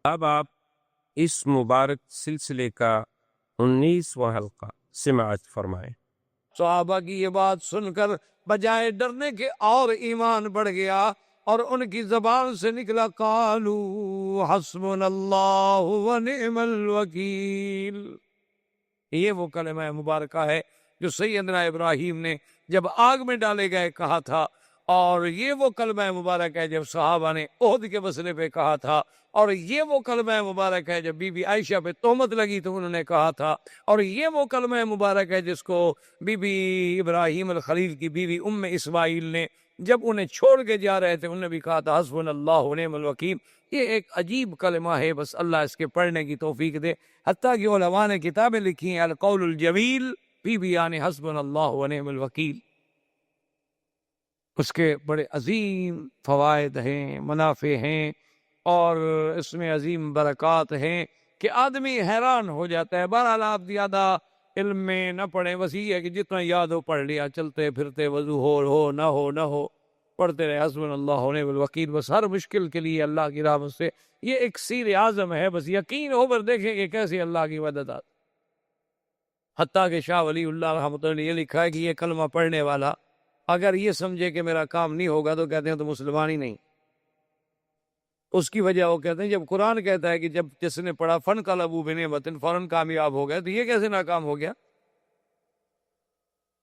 اب آپ اس مبارک سلسلے کا 19واں حلقہ سماعت فرمائیں۔ صحابہ کی یہ بات سن کر بجائے ڈرنے کے اور ایمان بڑھ گیا، اور ان کی زبان سے نکلا قالو حسبنا اللہ ونعم الوکیل۔ یہ وہ کلمہ مبارکہ ہے جو سیدنا ابراہیم نے جب آگ میں ڈالے گئے کہا تھا، اور یہ وہ کلمہ مبارک ہے جب صحابہ نے عہد کے مسئلے پہ کہا تھا، اور یہ وہ کلمہ مبارک ہے جب بی بی عائشہ پہ تہمت لگی تو انہوں نے کہا تھا، اور یہ وہ کلمہ مبارک ہے جس کو بی بی ابراہیم الخلیل کی بیوی ام اسماعیل نے جب انہیں چھوڑ کے جا رہے تھے انہوں نے بھی کہا تھا حسبنا اللہ ونعم الوکیل۔ یہ ایک عجیب کلمہ ہے، بس اللہ اس کے پڑھنے کی توفیق دے۔ حتیٰ کہ علماء نے کتابیں لکھی ہیں القول الجمیل فی بیان حسبنا اللہ ونعم الوکیل، اس کے بڑے عظیم فوائد ہیں، منافع ہیں، اور اس میں عظیم برکات ہیں کہ آدمی حیران ہو جاتا ہے۔ بہرحال آپ زیادہ علم میں نہ پڑھیں، بس یہ ہے کہ جتنا یاد ہو پڑھ لیا، چلتے پھرتے وضو ہو نہ ہو پڑھتے رہے حسبنا اللہ ونعم الوکیل۔ بس ہر مشکل کے لیے اللہ کی رحمت سے یہ ایک سیر اعظم ہے، بس یقین ہو پر دیکھیں کہ کیسے اللہ کی مدد آتی۔ حتیٰ کہ شاہ ولی اللہ رحمۃ اللہ یہ لکھا ہے کہ یہ کلمہ پڑھنے والا اگر یہ سمجھے کہ میرا کام نہیں ہوگا تو کہتے ہیں تو مسلمان ہی نہیں۔ اس کی وجہ وہ کہتے ہیں جب قرآن کہتا ہے کہ جب جس نے پڑھا فن قلبوا بنعمت فوراً کامیاب ہو گیا، تو یہ کیسے ناکام ہو گیا؟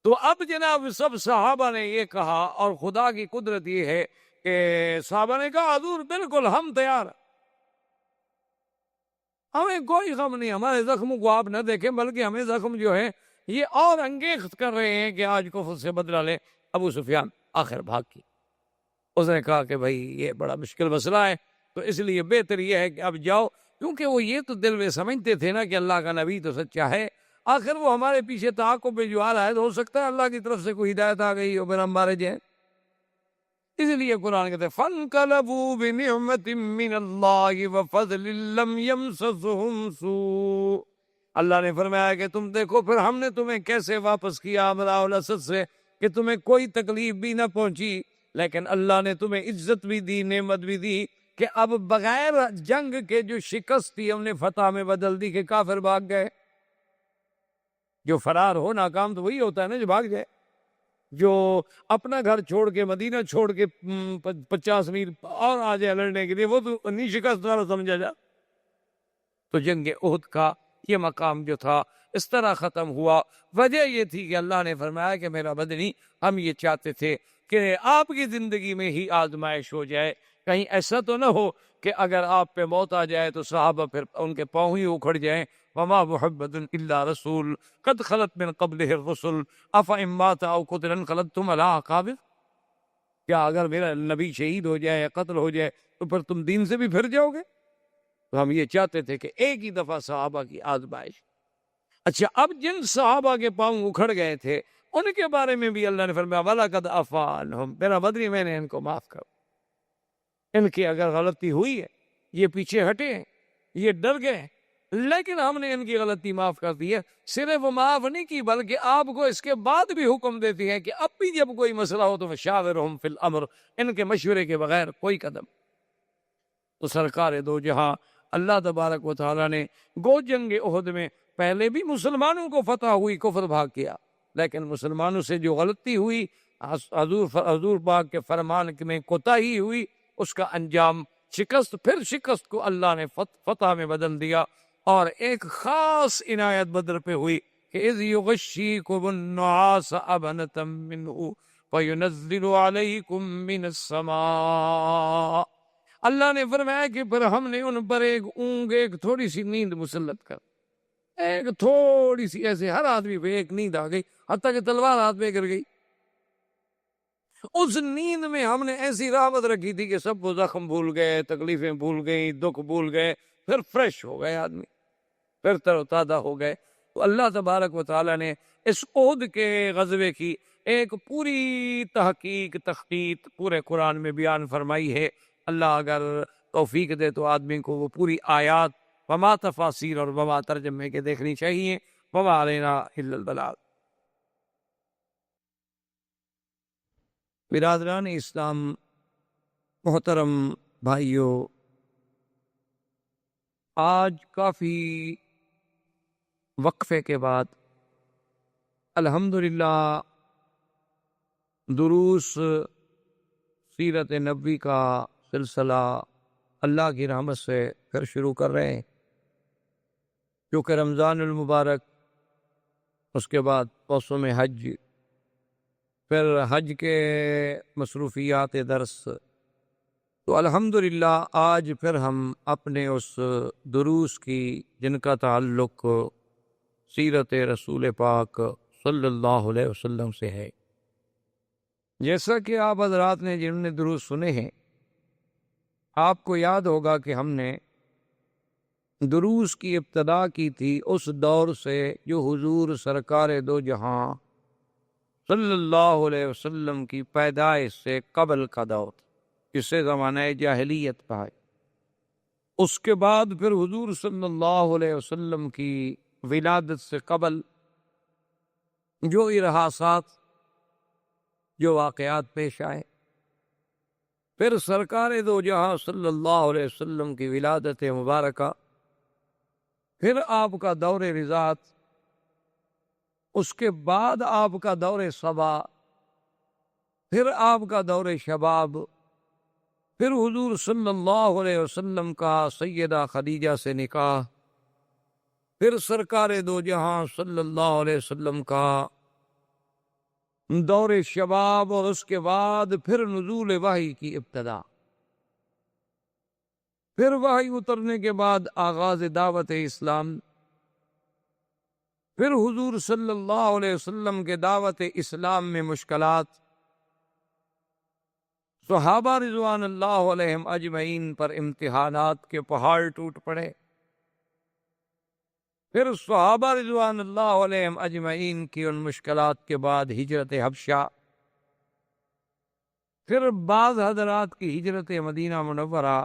تو اب جناب سب صحابہ نے یہ کہا، اور خدا کی قدرت یہ ہے کہ صحابہ نے کہا حضور بالکل ہم تیار، ہمیں کوئی غم نہیں، ہمارے زخموں کو آپ نہ دیکھیں بلکہ ہمیں زخم جو ہے یہ اور انگیخت کر رہے ہیں کہ آج کفر سے بدلہ لیں۔ ابو سفیان آخر بھاگ کی، اس نے کہا کہ بھائی یہ بڑا مشکل مسئلہ ہے، تو اس لیے بہتر یہ ہے کہ اب جاؤ، کیونکہ وہ یہ تو دل میں سمجھتے تھے نا کہ اللہ کا نبی تو سچا ہے، آخر وہ ہمارے پیچھے تعاقب پہ جو آ رہا ہے تو ہو سکتا ہے اللہ کی طرف سے کوئی ہدایت آ گئی اور پھر ہم مارے جائیں۔ اس لیے قرآن کہتے ہیں فَانْقَلَبُوا بِنِعْمَةٍ مِّنَ اللَّهِ وَفَضْلٍ لَّمْ يَمْسَسْهُمْ سُوءٌ۔ اللہ نے فرمایا کہ تم دیکھو پھر ہم نے تمہیں کیسے واپس کیا امراء الاسد سے، کہ تمہیں کوئی تکلیف بھی نہ پہنچی، لیکن اللہ نے تمہیں عزت بھی دی، نعمت بھی دی، کہ اب بغیر جنگ کے جو شکست تھی ہم نے فتح میں بدل دی کہ کافر بھاگ گئے۔ جو فرار ہو ناکام تو وہی ہوتا ہے نا جو بھاگ جائے، جو اپنا گھر چھوڑ کے مدینہ چھوڑ کے 50 میل اور آ جائے لڑنے کے لیے، وہ تو نہیں شکست والا سمجھا جا۔ تو جنگ احد کا یہ مقام جو تھا اس طرح ختم ہوا۔ وجہ یہ تھی کہ اللہ نے فرمایا کہ میرا بدنی ہم یہ چاہتے تھے کہ آپ کی زندگی میں ہی آزمائش ہو جائے، کہیں ایسا تو نہ ہو کہ اگر آپ پہ موت آ جائے تو صحابہ پھر ان کے پاؤں ہی اکھڑ جائیں۔ وما محمد الا رسول قد خلت من قبلہ الرسل افإن مات او قتل انقلبتم علی اعقابکم۔ کیا اگر میرا نبی شہید ہو جائے یا قتل ہو جائے تو پھر تم دین سے بھی پھر جاؤ گے؟ تو ہم یہ چاہتے تھے کہ ایک ہی دفعہ صحابہ کی آزمائش۔ اچھا، اب جن صحابہ کے پاؤں اکھڑ گئے تھے ان کے بارے میں بھی اللہ نے فرمایا وَلَقَدْ عَفَا عَنْهُمْ، میرا بدنی میں نے ان کو معاف کر، ان کی اگر غلطی ہوئی ہے، یہ پیچھے ہٹے ہیں، یہ ڈر گئے، لیکن ہم نے ان کی غلطی معاف کر دی ہے۔ صرف معاف نہیں کی بلکہ آپ کو اس کے بعد بھی حکم دیتی ہے کہ اب بھی جب کوئی مسئلہ ہو تو فشاورہم فی الامر، ان کے مشورے کے بغیر کوئی قدم۔ تو سرکار دو جہاں اللہ تبارک و تعالیٰ نے گو جنگ احد میں پہلے بھی مسلمانوں کو فتح ہوئی، کفر بھاگ کیا، لیکن مسلمانوں سے جو غلطی ہوئی، حضور پاک کے فرمان میں کوتاہی ہوئی، اس کا انجام شکست، پھر شکست کو اللہ نے فتح میں بدل دیا۔ اور ایک خاص عنایت بدر پہ ہوئی کہ اذ یغشیکم النعاس امنۃ منہ فینزل علیکم من السماء۔ اللہ نے فرمایا کہ پھر ہم نے ان پر ایک اونگ، ایک تھوڑی سی نیند مسلط کر، ایک تھوڑی سی، ایسے ہر آدمی پہ ایک نیند آ گئی، حتیٰ کہ تلوار ہاتھ میں گر گئی۔ اس نیند میں ہم نے ایسی رحمت رکھی تھی کہ سب وہ زخم بھول گئے، تکلیفیں بھول گئیں، دکھ بھول گئے، پھر فریش ہو گئے آدمی، پھر تر و تازہ ہو گئے۔ تو اللہ تبارک و تعالیٰ نے اس احد کے غزوے کی ایک پوری تحقیق، تخطیط پورے قرآن میں بیان فرمائی ہے۔ اللہ اگر توفیق دے تو آدمی کو وہ پوری آیات وما تفاسیر اور وما ترجمے کے دیکھنی چاہیے۔ وما علینا الا البلاغ۔ برادران اسلام، محترم بھائیوں، آج کافی وقفے کے بعد الحمدللہ دروس سیرت نبوی کا سلسلہ اللہ کی رحمت سے پھر شروع کر رہے ہیں، کیونکہ رمضان المبارک، اس کے بعد موسم حج، پھر حج کے مصروفیات درس، تو الحمدللہ آج پھر ہم اپنے اس دروس کی جن کا تعلق سیرت رسول پاک صلی اللہ علیہ وسلم سے ہے، جیسا کہ آپ حضرات نے جنہوں نے دروس سنے ہیں، آپ کو یاد ہوگا کہ ہم نے دروس کی ابتدا کی تھی اس دور سے جو حضور سرکار دو جہاں صلی اللہ علیہ وسلم کی پیدائش سے قبل کا دور تھا، جسے زمانہ جاہلیت کہا ہے۔ اس کے بعد پھر حضور صلی اللہ علیہ وسلم کی ولادت سے قبل جو ارہاسات، جو واقعات پیش آئے، پھر سرکار دو جہاں صلی اللہ علیہ وسلم کی ولادت مبارکہ، پھر آپ کا دور رضاعت، اس کے بعد آپ کا دور صبا، پھر آپ کا دور شباب، پھر حضور صلی اللہ علیہ وسلم کا سیدہ خدیجہ سے نکاح، پھر سرکار دو جہاں صلی اللہ علیہ وسلم کا دور شباب، اور اس کے بعد پھر نزول وحی کی ابتدا، پھر وحی اترنے کے بعد آغاز دعوت اسلام، پھر حضور صلی اللہ علیہ وسلم کے دعوت اسلام میں مشکلات، صحابہ رضوان اللہ علیہم اجمعین پر امتحانات کے پہاڑ ٹوٹ پڑے، پھر صحابہ رضوان اللہ علیہم اجمعین کی ان مشکلات کے بعد ہجرت حبشہ، پھر بعض حضرات کی ہجرت مدینہ منورہ،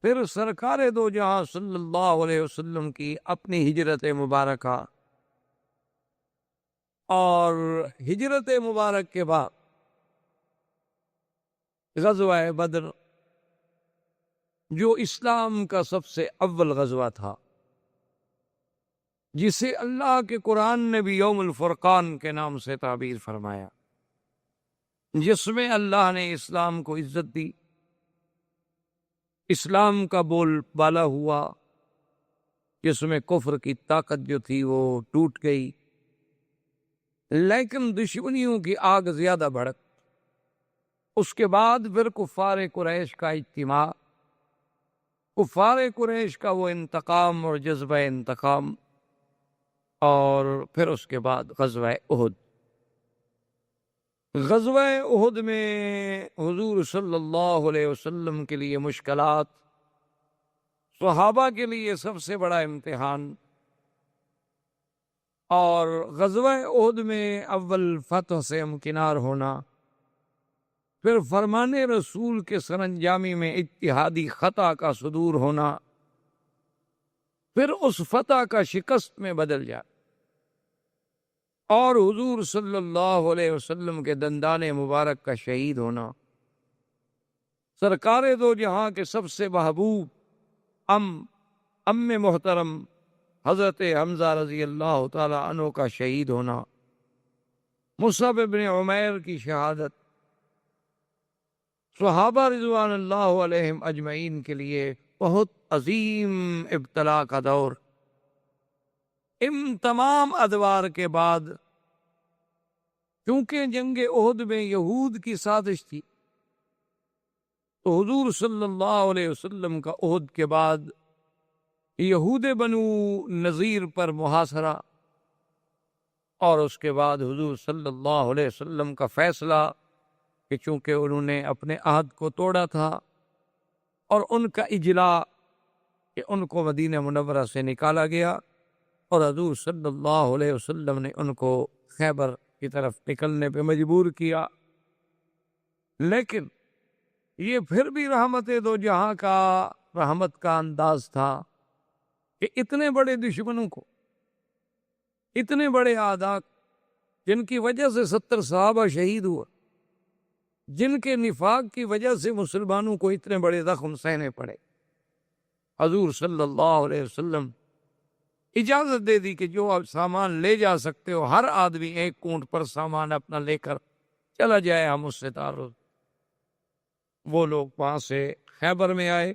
پھر سرکار دو جہاں صلی اللہ علیہ وسلم کی اپنی ہجرت مبارکہ، اور ہجرت مبارک کے بعد غزوہ بدر، جو اسلام کا سب سے اول غزوہ تھا، جسے اللہ کے قرآن نے بھی یوم الفرقان کے نام سے تعبیر فرمایا، جس میں اللہ نے اسلام کو عزت دی، اسلام کا بول بالا ہوا، جس میں کفر کی طاقت جو تھی وہ ٹوٹ گئی، لیکن دشمنیوں کی آگ زیادہ بھڑک۔ اس کے بعد پھر کفار قریش کا اجتماع، کفار قریش کا وہ انتقام اور جذبہ انتقام، اور پھر اس کے بعد غزوہ احد۔ غزوہ احد میں حضور صلی اللہ علیہ وسلم کے لیے مشکلات، صحابہ کے لیے سب سے بڑا امتحان، اور غزوہ احد میں اول فتح سے امکنار ہونا، پھر فرمان رسول کے سرانجامی میں اجتہادی خطا کا صدور ہونا، پھر اس فتح کا شکست میں بدل جائے، اور حضور صلی اللہ علیہ وسلم کے دندان مبارک کا شہید ہونا، سرکار دو جہاں کے سب سے محبوب ام محترم حضرت حمزہ رضی اللہ تعالی عنہ کا شہید ہونا، مصعب بن عمیر کی شہادت، صحابہ رضوان اللہ علیہم اجمعین کے لیے بہت عظیم ابتلا کا دور۔ ان تمام ادوار کے بعد، کیونکہ جنگ احد میں یہود کی سازش تھی، تو حضور صلی اللہ علیہ وسلم کا احد کے بعد یہود بنو نذیر پر محاصرہ، اور اس کے بعد حضور صلی اللہ علیہ وسلم کا فیصلہ کہ چونکہ انہوں نے اپنے عہد کو توڑا تھا، اور ان کا اجلاء کہ ان کو مدینہ منورہ سے نکالا گیا، اور حضور صلی اللہ علیہ وسلم نے ان کو خیبر کی طرف نکلنے پہ مجبور کیا۔ لیکن یہ پھر بھی رحمت دو جہاں کا رحمت کا انداز تھا کہ اتنے بڑے دشمنوں کو، اتنے بڑے اعداء جن کی وجہ سے 70 صحابہ شہید ہوا، جن کے نفاق کی وجہ سے مسلمانوں کو اتنے بڑے زخم سہنے پڑے، حضور صلی اللہ علیہ وسلم اجازت دے دی کہ جو آپ سامان لے جا سکتے ہو، ہر آدمی ایک اونٹ پر سامان اپنا لے کر چلا جائے، ہم اس سے تعارف۔ وہ لوگ وہاں سے خیبر میں آئے،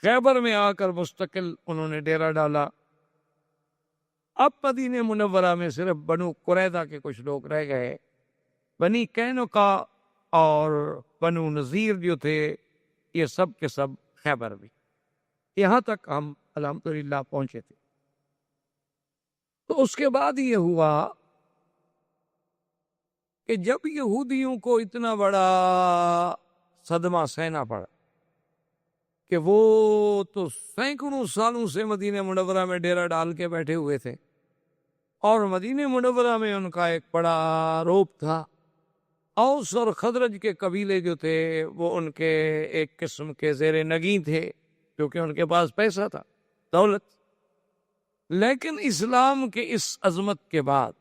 خیبر میں آ کر مستقل انہوں نے ڈیرا ڈالا۔ اب مدینہ منورہ میں صرف بنو قریظہ کے کچھ لوگ رہ گئے، بنی قینقاع اور بنو نذیر جو تھے یہ سب کے سب خیبر میں۔ یہاں تک ہم الحمدللہ پہنچے تھے۔ تو اس کے بعد یہ ہوا کہ جب یہودیوں کو اتنا بڑا صدمہ سہنا پڑا کہ وہ تو سینکڑوں سالوں سے مدینہ منورہ میں ڈیرا ڈال کے بیٹھے ہوئے تھے، اور مدینہ منورہ میں ان کا ایک بڑا روپ تھا۔ اوس اور خزرج کے قبیلے جو تھے وہ ان کے ایک قسم کے زیر نگیں تھے، کیونکہ ان کے پاس پیسہ تھا، دولت۔ لیکن اسلام کے اس عظمت کے بعد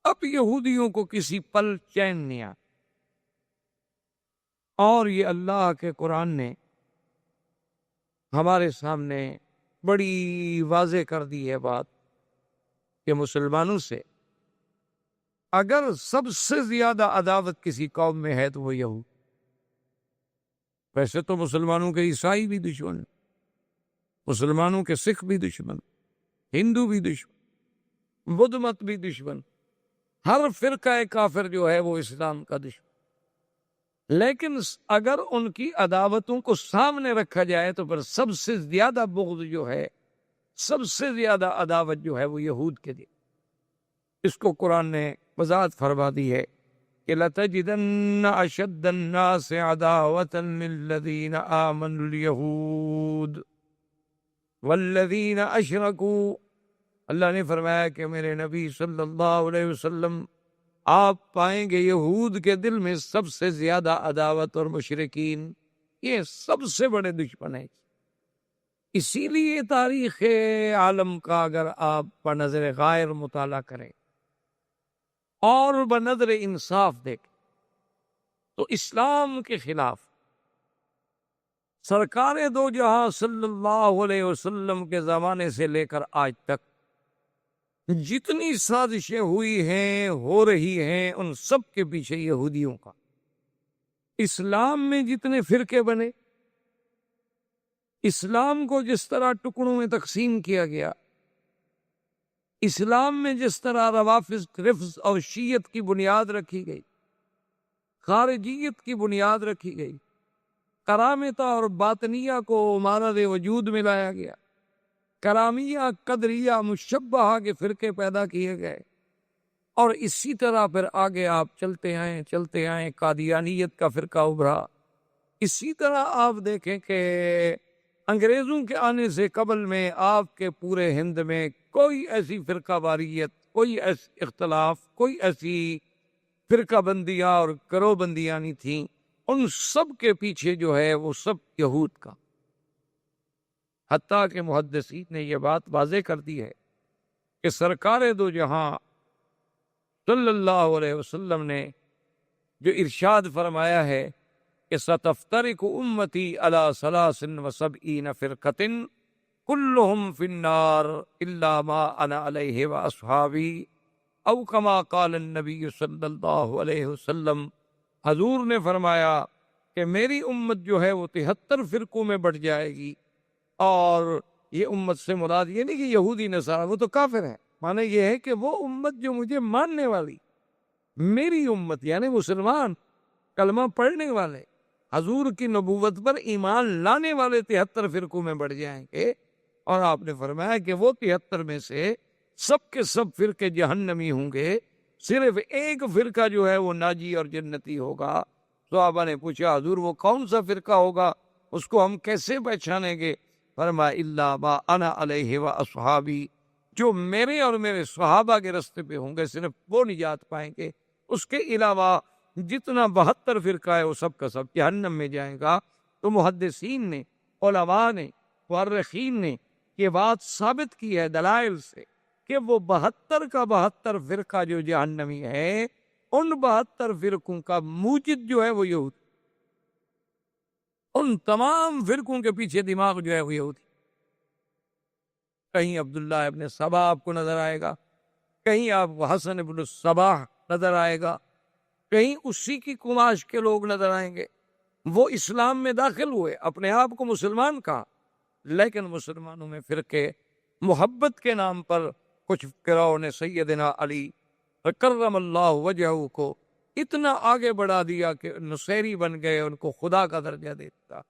اب یہودیوں کو کسی پل چین نہیں آیا، اور یہ اللہ کے قرآن نے ہمارے سامنے بڑی واضح کر دی ہے بات کہ مسلمانوں سے اگر سب سے زیادہ عداوت کسی قوم میں ہے تو وہ یہود۔ ویسے تو مسلمانوں کے عیسائی بھی دشمن، مسلمانوں کے سکھ بھی دشمن، ہندو بھی دشمن، بدھ مت بھی دشمن، ہر فرقہ کافر جو ہے وہ اسلام کا دشمن۔ لیکن اگر ان کی عداوتوں کو سامنے رکھا جائے تو پھر سب سے زیادہ بغض جو ہے، سب سے زیادہ عداوت جو ہے وہ یہود کے لیے۔ اس کو قرآن نے وضاحت فرما دی ہے کہ لَتَجِدَنَّ أَشَدَّ النَّاسِ عَدَاوَةً لِلَّذِينَ آمَنُوا الْيَهُودَ وَالَّذِينَ أَشْرَكُوا۔ اللہ نے فرمایا کہ میرے نبی صلی اللہ علیہ وسلم آپ پائیں گے یہود کے دل میں سب سے زیادہ عداوت، اور مشرکین یہ سب سے بڑے دشمن ہیں۔ اسی لیے تاریخ عالم کا اگر آپ بنظر غائر مطالعہ کریں اور بنظر انصاف دیکھیں تو اسلام کے خلاف سرکار دو جہاں صلی اللہ علیہ وسلم کے زمانے سے لے کر آج تک جتنی سازشیں ہوئی ہیں، ہو رہی ہیں، ان سب کے پیچھے یہودیوں کا۔ اسلام میں جتنے فرقے بنے، اسلام کو جس طرح ٹکڑوں میں تقسیم کیا گیا، اسلام میں جس طرح روافض، رفض اور شیعت کی بنیاد رکھی گئی، خارجیت کی بنیاد رکھی گئی، کرامتہ اور باطنیہ کو مانند وجود میں لایا گیا، کرامیہ، قدریہ، مشبہہ کے فرقے پیدا کیے گئے، اور اسی طرح پھر آگے آپ چلتے آئیں قادیانیت کا فرقہ ابھرا۔ اسی طرح آپ دیکھیں کہ انگریزوں کے آنے سے قبل میں آپ کے پورے ہند میں کوئی ایسی فرقہ واریت، کوئی ایسی اختلاف، کوئی ایسی فرقہ بندیاں اور گروہ بندیاں نہیں تھیں۔ ان سب کے پیچھے جو ہے وہ سب یہود کا۔ حتیٰ کہ محدثین نے یہ بات واضح کر دی ہے کہ سرکار دو جہاں صلی اللہ علیہ وسلم نے جو ارشاد فرمایا ہے کہ ستفترق امتی علی 73 فرقۃ کلہم فی النار الا ما انا علیہ واصحابی، او کما قال النبی صلی اللہ علیہ وسلم۔ حضور نے فرمایا کہ میری امت جو ہے وہ 73 فرقوں میں بٹ جائے گی، اور یہ امت سے مراد یہ نہیں کہ یہودی نصارہ، وہ تو کافر ہیں، معنی یہ ہے کہ وہ امت جو مجھے ماننے والی، میری امت یعنی مسلمان، کلمہ پڑھنے والے، حضور کی نبوت پر ایمان لانے والے 73 فرقوں میں بڑھ جائیں گے۔ اور آپ نے فرمایا کہ وہ 73 میں سے سب کے سب فرقے جہنمی ہوں گے، صرف ایک فرقہ جو ہے وہ ناجی اور جنتی ہوگا۔ صحابہ نے پوچھا حضور وہ کون سا فرقہ ہوگا، اس کو ہم کیسے پہچانیں گے؟ فرمایا الا ما انا علیہ واصحابی، جو میرے اور میرے صحابہ کے رستے پہ ہوں گے صرف وہ نجات پائیں گے، اس کے علاوہ جتنا 72 فرقہ ہے وہ سب کا سب جہنم میں جائے گا۔ تو محدثین نے، علماء نے، مورخین نے یہ بات ثابت کی ہے دلائل سے کہ وہ 72 کا 72 فرقہ جو جہنمی ہے، ان 72 فرقوں کا موجد جو ہے وہ یہود، ان تمام فرقوں کے پیچھے دماغ جو ہے وہ یہودی. کہیں عبداللہ ابن سبا آپ کو نظر آئے گا، کہیں آپ کو حسن ابن الصباح نظر آئے گا، کہیں اسی کی کماش کے لوگ نظر آئیں گے. وہ اسلام میں داخل ہوئے، اپنے آپ کو مسلمان کہا، لیکن مسلمانوں میں فرقے محبت کے نام پر کچھ فقراؤں نے سیدنا علی کرم اللہ وجہہ کو اتنا آگے بڑھا دیا کہ نصیری بن گئے، ان کو خدا کا درجہ دیتا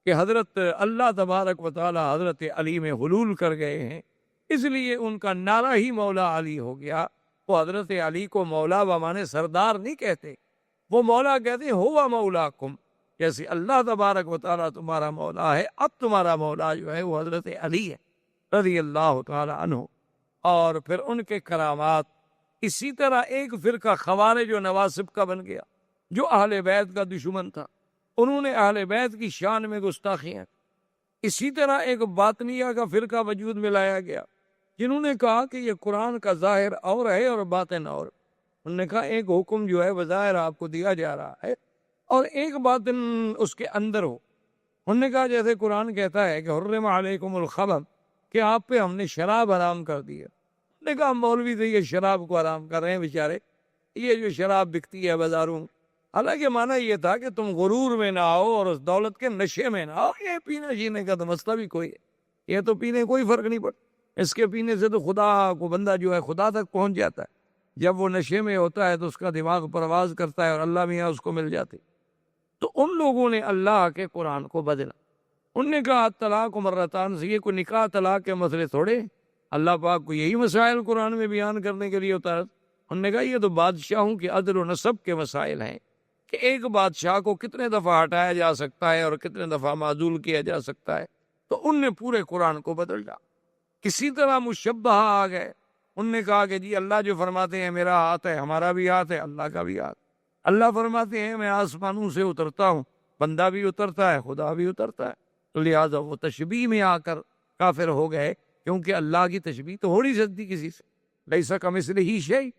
کہ حضرت اللہ تبارک و تعالی حضرت علی میں حلول کر گئے ہیں، اس لیے ان کا نعرہ ہی مولا علی ہو گیا. وہ حضرت علی کو مولا بمانے سردار نہیں کہتے، وہ مولا کہتے ہیں ہوا مولاکم. جیسے اللہ تبارک و تعالی تمہارا مولا ہے، اب تمہارا مولا جو ہے وہ حضرت علی ہے رضی اللہ تعالی عنہ. اور پھر ان کے کرامات. اسی طرح ایک فرقہ خوارج و نواصب کا بن گیا جو اہل بیت کا دشمن تھا، انہوں نے اہل بیت کی شان میں گستاخیاں. اسی طرح ایک باطنیہ کا فرقہ وجود میں لایا گیا جنہوں نے کہا کہ یہ قرآن کا ظاہر اور ہے اور باطن اور. انہوں نے کہا ایک حکم جو ہے بظاہر آپ کو دیا جا رہا ہے اور ایک باطن اس کے اندر ہو. انہوں نے کہا جیسے قرآن کہتا ہے کہ حرم علیکم الخمر، کہ آپ پہ ہم نے شراب حرام کر دی ہے. انہوں نے کہا مولوی تو یہ شراب کو حرام کر رہے ہیں بیچارے، یہ جو شراب بکتی ہے بازاروں. حالانکہ معنی یہ تھا کہ تم غرور میں نہ آؤ اور اس دولت کے نشے میں نہ آؤ. یہ پینے جینے کا تو مسئلہ بھی کوئی ہے، یہ تو پینے کوئی فرق نہیں پڑتا. اس کے پینے سے تو خدا کو بندہ جو ہے خدا تک پہنچ جاتا ہے. جب وہ نشے میں ہوتا ہے تو اس کا دماغ پرواز کرتا ہے اور اللہ میاں اس کو مل جاتے. تو ان لوگوں نے اللہ کے قرآن کو بدلا. انہوں نے کہا طلاق مرتان سے، یہ کوئی نکاح طلاق کے مسئلے تھوڑے، اللہ پاک کو یہی مسائل قرآن میں بیان کرنے کے لیے اتارا. انہوں نے کہا یہ تو بادشاہوں کے عدل و نصب کے مسائل ہیں کہ ایک بادشاہ کو کتنے دفعہ ہٹایا جا سکتا ہے اور کتنے دفعہ معزول کیا جا سکتا ہے. تو ان نے پورے قرآن کو بدل ڈالا. کسی طرح مشبہ آ گئے. انہوں نے کہا کہ جی اللہ جو فرماتے ہیں میرا ہاتھ ہے، ہمارا بھی ہاتھ ہے، اللہ کا بھی ہاتھ. اللہ فرماتے ہیں میں آسمانوں سے اترتا ہوں، بندہ بھی اترتا ہے، خدا بھی اترتا ہے. تو لہٰذا وہ تشبیہ میں آ کر کافر ہو گئے، کیونکہ اللہ کی تشبیہ تو ہو نہیں سکتی کسی سے. لیسا کمثلہ شیء.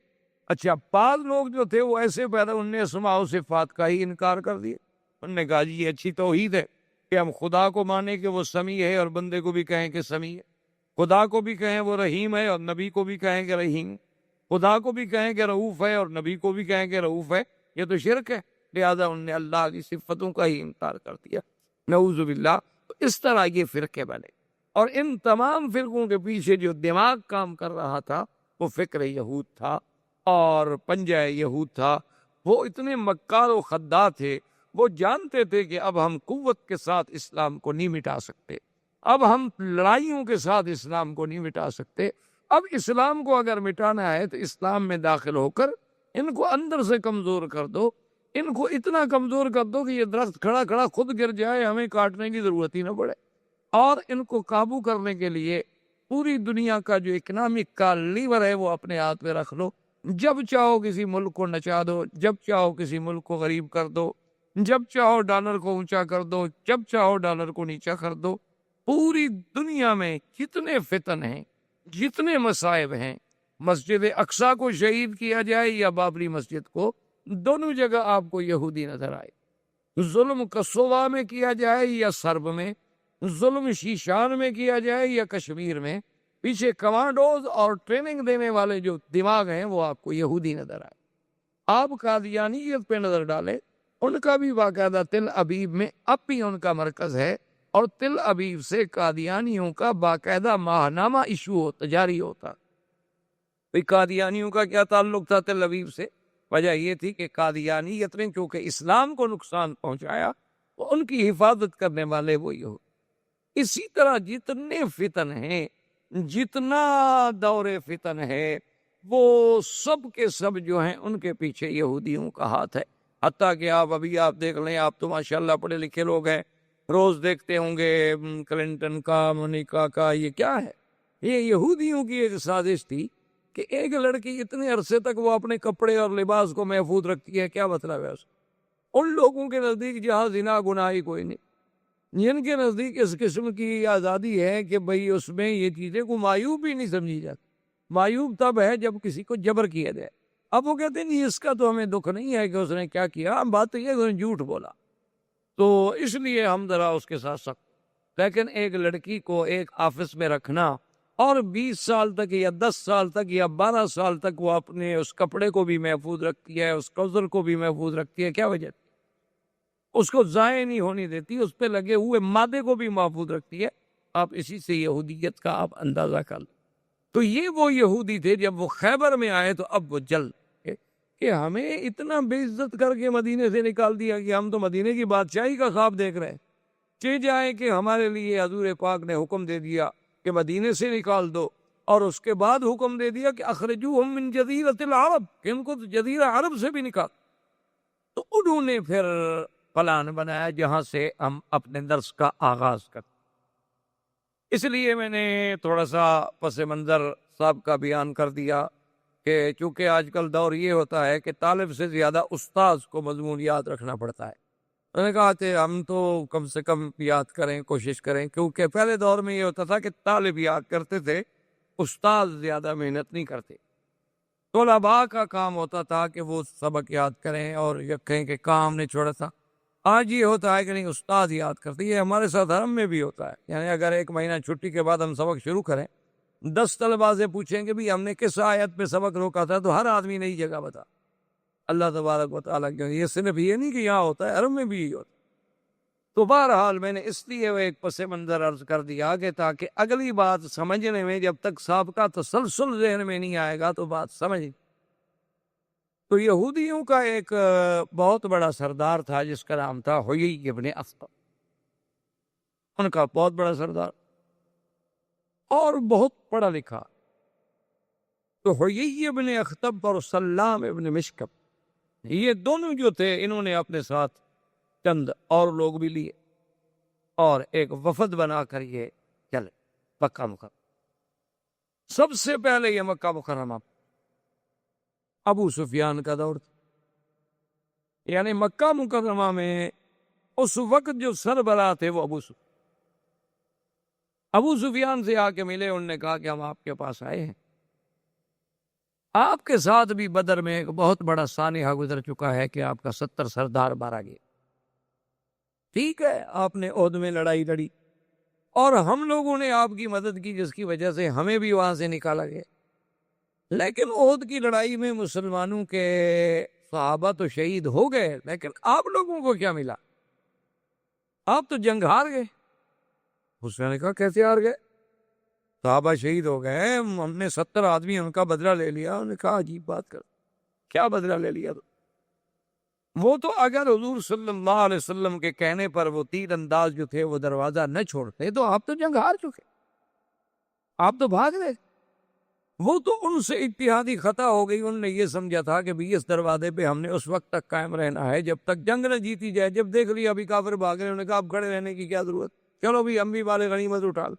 اچھا بعض لوگ جو تھے وہ ایسے پیدا، انہوں نے اسماء و صفات کا ہی انکار کر دیا. انہوں نے کہا جی یہ اچھی توحید ہے کہ ہم خدا کو مانیں کہ وہ سمیع ہے اور بندے کو بھی کہیں کہ سمیع ہے، خدا کو بھی کہیں وہ رحیم ہے اور نبی کو بھی کہیں کہ رحیم، خدا کو بھی کہیں کہ رؤوف ہے اور نبی کو بھی کہیں کہ رؤوف ہے. یہ تو شرک ہے. لہذا انہوں نے اللہ کی صفتوں کا ہی انکار کر دیا، نعوذ باللہ. تو اس طرح یہ فرقے بنے. اور ان تمام فرقوں کے پیچھے جو دماغ کام کر رہا تھا وہ فکر یہود تھا اور پنجہ یہود تھا. وہ اتنے مکار و خداع تھے، وہ جانتے تھے کہ اب ہم قوت کے ساتھ اسلام کو نہیں مٹا سکتے، اب ہم لڑائیوں کے ساتھ اسلام کو نہیں مٹا سکتے. اب اسلام کو اگر مٹانا ہے تو اسلام میں داخل ہو کر ان کو اندر سے کمزور کر دو، ان کو اتنا کمزور کر دو کہ یہ درخت کھڑا کھڑا خود گر جائے، ہمیں کاٹنے کی ضرورت ہی نہ پڑے. اور ان کو قابو کرنے کے لیے پوری دنیا کا جو اکنامک کا لیور ہے وہ اپنے ہاتھ میں رکھ لو. جب چاہو کسی ملک کو نچا دو، جب چاہو کسی ملک کو غریب کر دو، جب چاہو ڈالر کو اونچا کر دو، جب چاہو ڈالر کو نیچا کر دو. پوری دنیا میں جتنے فتن ہیں، جتنے مصائب ہیں، مسجد اقصی کو شہید کیا جائے یا بابری مسجد کو، دونوں جگہ آپ کو یہودی نظر آئے. ظلم کسوہ میں کیا جائے یا سرب میں، ظلم شیشان میں کیا جائے یا کشمیر میں، پیچھے کمانڈوز اور ٹریننگ دینے والے جو دماغ ہیں وہ آپ کو یہودی نظر آئے. آپ قادیانیت پہ نظر ڈالیں، ان کا بھی باقاعدہ تل ابیب میں اب بھی ان کا مرکز ہے، اور تل ابیب سے قادیانیوں کا باقاعدہ ماہنامہ ایشو ہوتا، جاری ہوتا. قادیانیوں کا کیا تعلق تھا تل ابیب سے؟ وجہ یہ تھی کہ قادیانیت نے چونکہ اسلام کو نقصان پہنچایا، وہ ان کی حفاظت کرنے والے وہی ہو. اسی طرح جتنے فتن ہیں، جتنا دور فتن ہے، وہ سب کے سب جو ہیں ان کے پیچھے یہودیوں کا ہاتھ ہے. حتیٰ کہ آپ دیکھ لیں، آپ تو ماشاءاللہ پڑھے لکھے لوگ ہیں، روز دیکھتے ہوں گے کلنٹن کا، مونیکا کا، یہ کیا ہے؟ یہ یہودیوں کی ایک سازش تھی کہ ایک لڑکی اتنے عرصے تک وہ اپنے کپڑے اور لباس کو محفوظ رکھتی ہے. کیا مطلب ہے اس؟ ان لوگوں کے نزدیک جہاں زنا گناہ ہی کوئی نہیں، جن کے نزدیک اس قسم کی آزادی ہے کہ بھئی اس میں یہ چیزیں کو معیوب بھی نہیں سمجھی جاتی. معیوب تب ہے جب کسی کو جبر کیا جائے. اب وہ کہتے ہیں نہیں اس کا تو ہمیں دکھ نہیں ہے کہ اس نے کیا کیا، بات تو یہ ہے کہ اس نے جھوٹ بولا. تو اس لیے ہم ذرا اس کے ساتھ سخت. لیکن ایک لڑکی کو ایک آفس میں رکھنا اور 20 سال تک یا 10 سال تک یا 12 سال تک وہ اپنے اس کپڑے کو بھی محفوظ رکھتی ہے, اس ٹراؤزر کو بھی محفوظ رکھتی ہے, کیا وجہ؟ اس کو ضائع نہیں ہونی دیتی, اس پہ لگے ہوئے مادے کو بھی محفوظ رکھتی ہے. آپ اسی سے یہودیت کا آپ اندازہ کر لیں. تو یہ وہ یہودی تھے, جب وہ خیبر میں آئے تو اب وہ جل کہ ہمیں اتنا بے عزت کر کے مدینے سے نکال دیا کہ ہم تو مدینے کی بادشاہی کا خواب دیکھ رہے ہیں. چہ جائے کہ ہمارے لیے حضور پاک نے حکم دے دیا کہ مدینے سے نکال دو, اور اس کے بعد حکم دے دیا کہ اخرجوہم من جزیرۃ العرب, کہ ان کو جزیرہ عرب سے بھی نکال. تو انہوں نے پھر پلان بنایا جہاں سے ہم اپنے درس کا آغاز کریں. اس لیے میں نے تھوڑا سا پس منظر صاحب کا بیان کر دیا کہ چونکہ آج کل دور یہ ہوتا ہے کہ طالب سے زیادہ استاذ کو مضمون یاد رکھنا پڑتا ہے. میں نے کہا کہ ہم تو کم سے کم یاد کریں, کوشش کریں, کیونکہ پہلے دور میں یہ ہوتا تھا کہ طالب یاد کرتے تھے, استاذ زیادہ محنت نہیں کرتے. طلباء کا کام ہوتا تھا کہ وہ سبق یاد کریں اور یہ کہیں کہ کام نے چھوڑا تھا. آج یہ ہوتا ہے کہ نہیں, استاد یاد کرتے. یہ ہمارے ساتھ حرم میں بھی ہوتا ہے. یعنی اگر ایک مہینہ چھٹی کے بعد ہم سبق شروع کریں, 10 طلباء سے پوچھیں کہ بھی ہم نے کس آیت پہ سبق روکا تھا, تو ہر آدمی نئی جگہ بتا. اللہ تبارک و تعالیٰ کی, یہ صرف یہ نہیں کہ یہاں ہوتا ہے, حرم میں بھی یہی ہوتا ہے. تو بہرحال میں نے اس لیے وہ ایک پس منظر عرض کر دیا کہ تاکہ اگلی بات سمجھنے میں جب تک سابقہ تسلسل ذہن میں نہیں آئے گا تو بات سمجھ. تو یہودیوں کا ایک بہت بڑا سردار تھا جس کا نام تھا حیی ابن اخطب. ان کا بہت بڑا سردار اور بہت پڑھا لکھا. تو حیی ابن اخطب اور سلام ابن مشکب, یہ دونوں جو تھے, انہوں نے اپنے ساتھ چند اور لوگ بھی لیے اور ایک وفد بنا کر یہ چلے مکہ مکرمہ. سب سے پہلے یہ مکہ مکرمہ ابو سفیان کا دور تھا. یعنی مکہ مکرمہ میں اس وقت جو سربراہ تھے وہ ابو سفیان سے آ کے ملے. انہوں نے کہا کہ ہم آپ کے پاس آئے ہیں, آپ کے ساتھ بھی بدر میں ایک بہت بڑا سانحہ گزر چکا ہے کہ آپ کا 70 سردار مارا گیا. ٹھیک ہے, آپ نے عہد میں لڑائی لڑی اور ہم لوگوں نے آپ کی مدد کی, جس کی وجہ سے ہمیں بھی وہاں سے نکالا گیا. لیکن عہد کی لڑائی میں مسلمانوں کے صحابہ تو شہید ہو گئے, لیکن آپ لوگوں کو کیا ملا؟ آپ تو جنگ ہار گئے. اس نے کہا کیسے ہار گئے؟ صحابہ شہید ہو گئے, ہم نے 70 آدمی ان کا بدلہ لے لیا. انہوں نے کہا عجیب بات کر, کیا بدلہ لے لیا؟ وہ تو اگر حضور صلی اللہ علیہ وسلم کے کہنے پر وہ تیر انداز جو تھے وہ دروازہ نہ چھوڑتے تو آپ تو جنگ ہار چکے, آپ تو بھاگ گئے. وہ تو ان سے اتحادی خطا ہو گئی. انہوں نے یہ سمجھا تھا کہ بھی اس دروازے پہ ہم نے اس وقت تک قائم رہنا ہے جب تک جنگ نہ جیتی جائے. جب دیکھ لیا ابھی کافر بھاگ رہے, انہوں نے کہا اب کھڑے رہنے کی کیا ضرورت, چلو بھی ہم بھی والے غنیمت اٹھا لیں.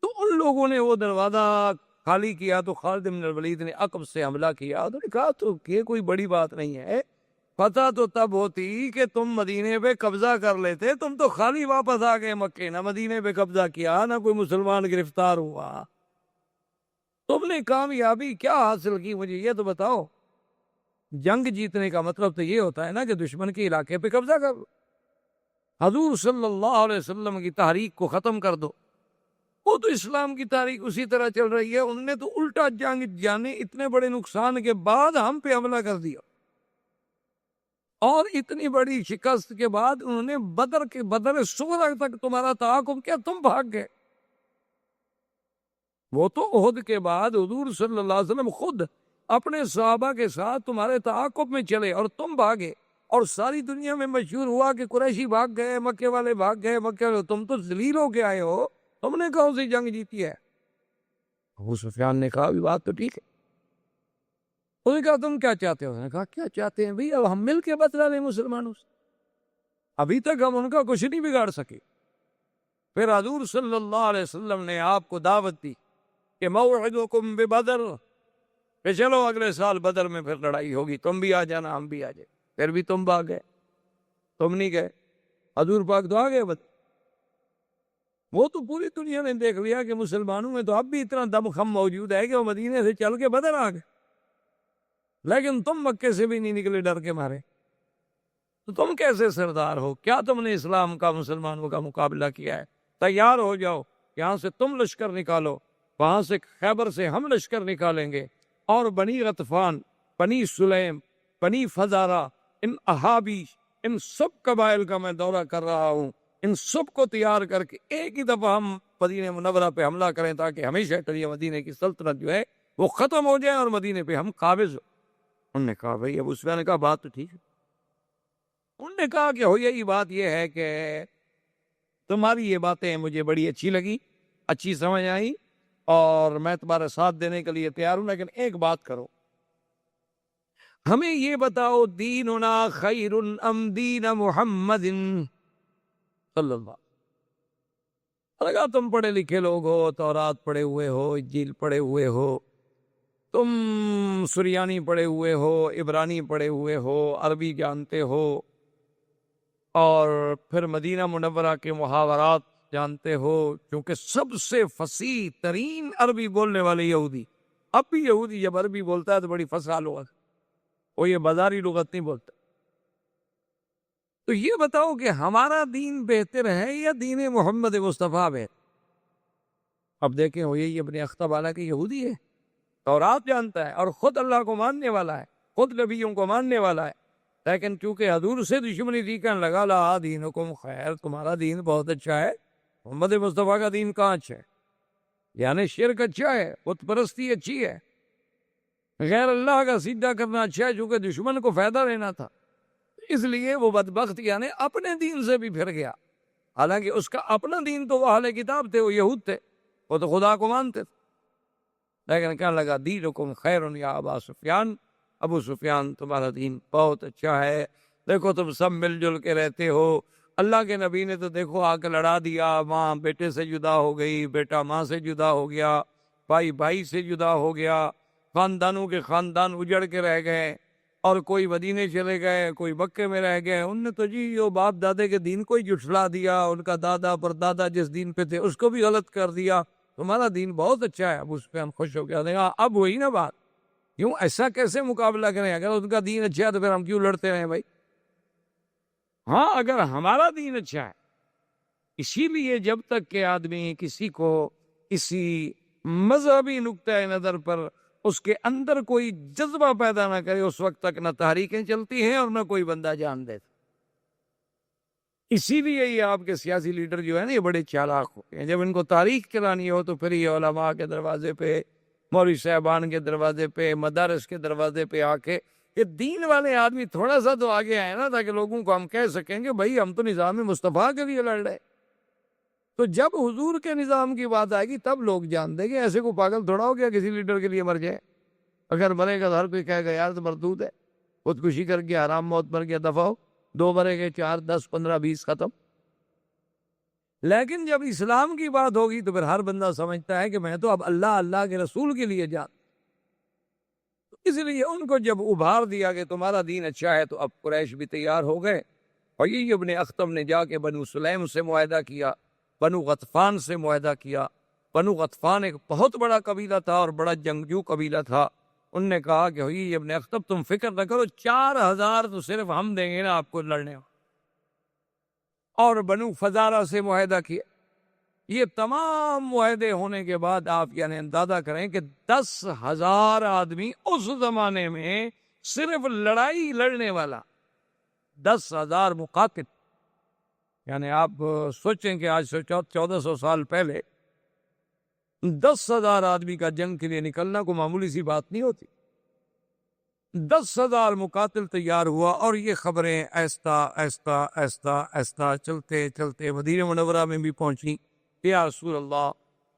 تو ان لوگوں نے وہ دروازہ خالی کیا. تو خالد بن الولید نے عقب سے حملہ کیا. انہوں نے کہا تو یہ کوئی بڑی بات نہیں ہے, پتہ تو تب ہوتی کہ تم مدینے پہ قبضہ کر لیتے. تم تو خالی واپس آ گئے مکے, نہ مدینے پہ قبضہ کیا, نہ کوئی مسلمان گرفتار ہوا. تم نے کامیابی کیا حاصل کی, مجھے یہ تو بتاؤ. جنگ جیتنے کا مطلب تو یہ ہوتا ہے نا کہ دشمن کے علاقے پہ قبضہ کر لو, حضور صلی اللہ علیہ وسلم کی تحریک کو ختم کر دو. وہ تو اسلام کی تاریخ اسی طرح چل رہی ہے. انہوں نے تو الٹا جنگ جانے اتنے بڑے نقصان کے بعد ہم پہ حملہ کر دیا, اور اتنی بڑی شکست کے بعد انہوں نے بدر صغرا تک تمہارا تعاقب کیا, تم بھاگ گئے. وہ تو عہد کے بعد حضور صلی اللہ علیہ وسلم خود اپنے صحابہ کے ساتھ تمہارے تعاقب میں چلے اور تم بھاگے, اور ساری دنیا میں مشہور ہوا کہ قریشی بھاگ گئے, مکے والے بھاگ گئے, مکے والے, تم تو ذلیل ہو کے آئے ہو, تم نے کہاں سے جنگ جیتی ہے. ابو سفیان نے کہا بات تو ٹھیک ہے. انہوں نے کہا تم کیا چاہتے ہو؟ انہوں نے کہا کیا چاہتے ہیں بھائی, اب ہم مل کے بدلہ لیں مسلمانوں سے. ابھی تک ہم ان کا کچھ نہیں بگاڑ سکے. پھر حضور صلی اللہ علیہ وسلم نے آپ کو دعوت دی کہ موعدکم ببدر, کہ چلو اگلے سال بدر میں پھر لڑائی ہوگی, تم بھی آ جانا ہم بھی آ جائے. پھر بھی تم بھاگ گئے, تم نہیں گئے. حضور پاک تو آ گئے بدر. وہ تو پوری دنیا نے دیکھ لیا کہ مسلمانوں میں تو اب بھی اتنا دم خم موجود ہے کہ وہ مدینے سے چل کے بدر آ گئے, لیکن تم مکے سے بھی نہیں نکلے ڈر کے مارے. تو تم کیسے سردار ہو؟ کیا تم نے اسلام کا مسلمانوں کا مقابلہ کیا ہے؟ تیار ہو جاؤ، یہاں سے تم لشکر نکالو، وہاں سے خیبر سے ہم لشکر نکالیں گے، اور بنی غطفان، بنی سلیم، بنی فزارہ، ان احابی، ان سب قبائل کا میں دورہ کر رہا ہوں، ان سب کو تیار کر کے ایک ہی دفعہ ہم مدینہ منورہ پہ حملہ کریں، تاکہ ہمیشہ کے لیے مدینہ کی سلطنت جو ہے وہ ختم ہو جائے اور مدینہ پہ ہم قابض ہو۔ انہوں نے کہا بھائی، ابو سفیان نے کہا بات تو ٹھیک ہے۔ انہوں نے کہا کہ ہو یہی بات یہ ہے کہ تمہاری یہ باتیں مجھے بڑی اچھی لگی، اچھی سمجھ آئی، اور میں تمہارا ساتھ دینے کے لیے تیار ہوں، لیکن ایک بات کرو، ہمیں یہ بتاؤ دیننا خیر ام دین محمد صلی اللہ علیہ وسلم۔ لگا تم پڑھے لکھے لوگ ہو، تورات پڑھے ہوئے ہو، انجیل پڑھے ہوئے ہو، تم سریانی پڑھے ہوئے ہو، عبرانی پڑھے ہوئے ہو، عربی جانتے ہو، اور پھر مدینہ منورہ کے محاورات جانتے ہو، کیونکہ سب سے فصیح ترین عربی بولنے والے یہودی، اب بھی یہودی جب عربی بولتا ہے تو بڑی فصیح لغت، وہ یہ بازاری لغت نہیں بولتا۔ تو یہ بتاؤ کہ ہمارا دین بہتر ہے یا دین محمد مصطفیٰ بہتر؟ اب دیکھیں، وہ یہی اپنے اختب والا کے یہودی ہے، تورات جانتا ہے اور خود اللہ کو ماننے والا ہے، خود نبیوں کو ماننے والا ہے، لیکن چونکہ حضور سے دشمنی دی کہنے لگا لا دینکم خیر، تمہارا دین بہت اچھا ہے، محمد مصطفیٰ کا دین کہاں اچھا ہے؟ یعنی شرک اچھا ہے، بت پرستی اچھی ہے، غیر اللہ کا سجدہ کرنا اچھا ہے، چونکہ دشمن کو فائدہ لینا تھا، اس لیے وہ بدبخت یعنی اپنے دین سے بھی پھر گیا۔ حالانکہ اس کا اپنا دین تو وہ اہل کتاب تھے، وہ یہود تھے، وہ تو خدا کو مانتے تھے، لیکن کہنے لگا دینکم خیر یا ابا سفیان، ابو سفیان تمہارا دین بہت اچھا ہے، دیکھو تم سب مل جل کے رہتے ہو، اللہ کے نبی نے تو دیکھو آ کے لڑا دیا، ماں بیٹے سے جدا ہو گئی، بیٹا ماں سے جدا ہو گیا، بھائی بھائی سے جدا ہو گیا، خاندانوں کے خاندان اجڑ کے رہ گئے، اور کوئی مدینے چلے گئے، کوئی مکے میں رہ گئے، ان نے تو جی وہ باپ دادے کے دین کو ہی جھٹلا دیا، ان کا دادا پر دادا جس دین پہ تھے اس کو بھی غلط کر دیا، تمہارا دین بہت اچھا ہے۔ ابو سفیان خوش ہو گیا، دیکھا اب وہی نا بات، کیوں ایسا کیسے مقابلہ کریں؟ اگر ان کا دین اچھا ہے تو پھر ہم کیوں لڑتے رہیں بھائی؟ ہاں اگر ہمارا دین اچھا ہے، اسی لیے جب تک کہ آدمی کسی کو کسی مذہبی نقطۂ نظر پر اس کے اندر کوئی جذبہ پیدا نہ کرے، اس وقت تک نہ تحریکیں چلتی ہیں اور نہ کوئی بندہ جان دیتا۔ اسی لیے یہ آپ کے سیاسی لیڈر جو ہے نا، یہ بڑے چالاک ہوتے ہیں، جب ان کو تاریخ چلانی ہو تو پھر یہ علماء کے دروازے پہ، مولوی صاحبان کے دروازے پہ، مدارس کے دروازے پہ آ کے، یہ دین والے آدمی تھوڑا سا تو آگے آئے نا، تاکہ لوگوں کو ہم کہہ سکیں کہ بھائی ہم تو نظام مصطفیٰ کے لیے لڑ رہے۔ تو جب حضور کے نظام کی بات آئے گی تب لوگ جان دیں گے، ایسے کو پاگل تھوڑا ہو گیا کسی لیڈر کے لیے مر جائے، اگر مرے گا تو ہر کوئی کہے گا یار تو مردود ہے، خودکشی کر کے حرام موت مر گیا، دفع ہو، 2 مرے گئے، 4 10 15 20 ختم۔ لیکن جب اسلام کی بات ہوگی تو پھر ہر بندہ سمجھتا ہے کہ میں تو اب اللہ کے رسول کے لیے جان، اس لیے ان کو جب ابھار دیا کہ تمہارا دین اچھا ہے تو اب قریش بھی تیار ہو گئے، اور یہ ابن اختم نے جا کے بنو سلیم سے معاہدہ کیا، بنو غطفان سے معاہدہ کیا۔ بنو غطفان ایک بہت بڑا قبیلہ تھا اور بڑا جنگجو قبیلہ تھا، ان نے کہا کہ ہوئی ابن اختم تم فکر نہ کرو، 4000 تو صرف ہم دیں گے نا آپ کو لڑنے، اور بنو فزارہ سے معاہدہ کیا۔ یہ تمام معاہدے ہونے کے بعد آپ یعنی اندازہ کریں کہ 10,000 آدمی اس زمانے میں صرف لڑائی لڑنے والا، 10,000 مقاتل، یعنی آپ سوچیں کہ آج سے 1400 سال پہلے 10,000 آدمی کا جنگ کے لیے نکلنا کوئی معمولی سی بات نہیں ہوتی۔ 10,000 مقاتل تیار ہوا، اور یہ خبریں ایستا ایستا ایستا ایستا چلتے چلتے مدینہ منورہ میں بھی پہنچی۔ یا رسول اللہ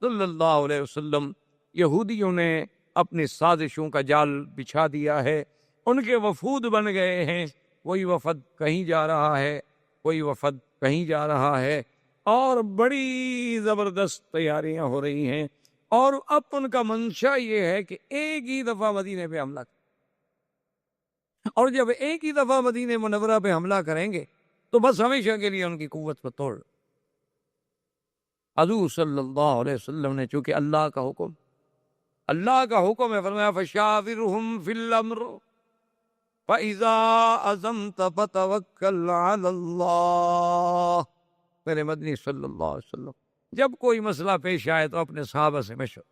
صلی اللہ علیہ وسلم، یہودیوں نے اپنی سازشوں کا جال بچھا دیا ہے، ان کے وفود بن گئے ہیں، کوئی وفد کہیں جا رہا ہے، کوئی وفد کہیں جا رہا ہے، اور بڑی زبردست تیاریاں ہو رہی ہیں، اور اب ان کا منشا یہ ہے کہ ایک ہی دفعہ مدینے پہ حملہ، اور جب ایک ہی دفعہ مدینہ منورہ پہ حملہ کریں گے تو بس ہمیشہ کے لیے ان کی قوت کو توڑ۔ حضور صلی اللہ علیہ وسلم نے چونکہ اللہ کا حکم ہے، فرمایا فشاورہم فی الامر، فَإِذَا عَزَمْتَ فَتَوَكَّلْ عَلَى اللَّهِ۔ میرے مدنی صلی اللہ علیہ وسلم جب کوئی مسئلہ پیش آئے تو اپنے صحابہ سے مشورہ،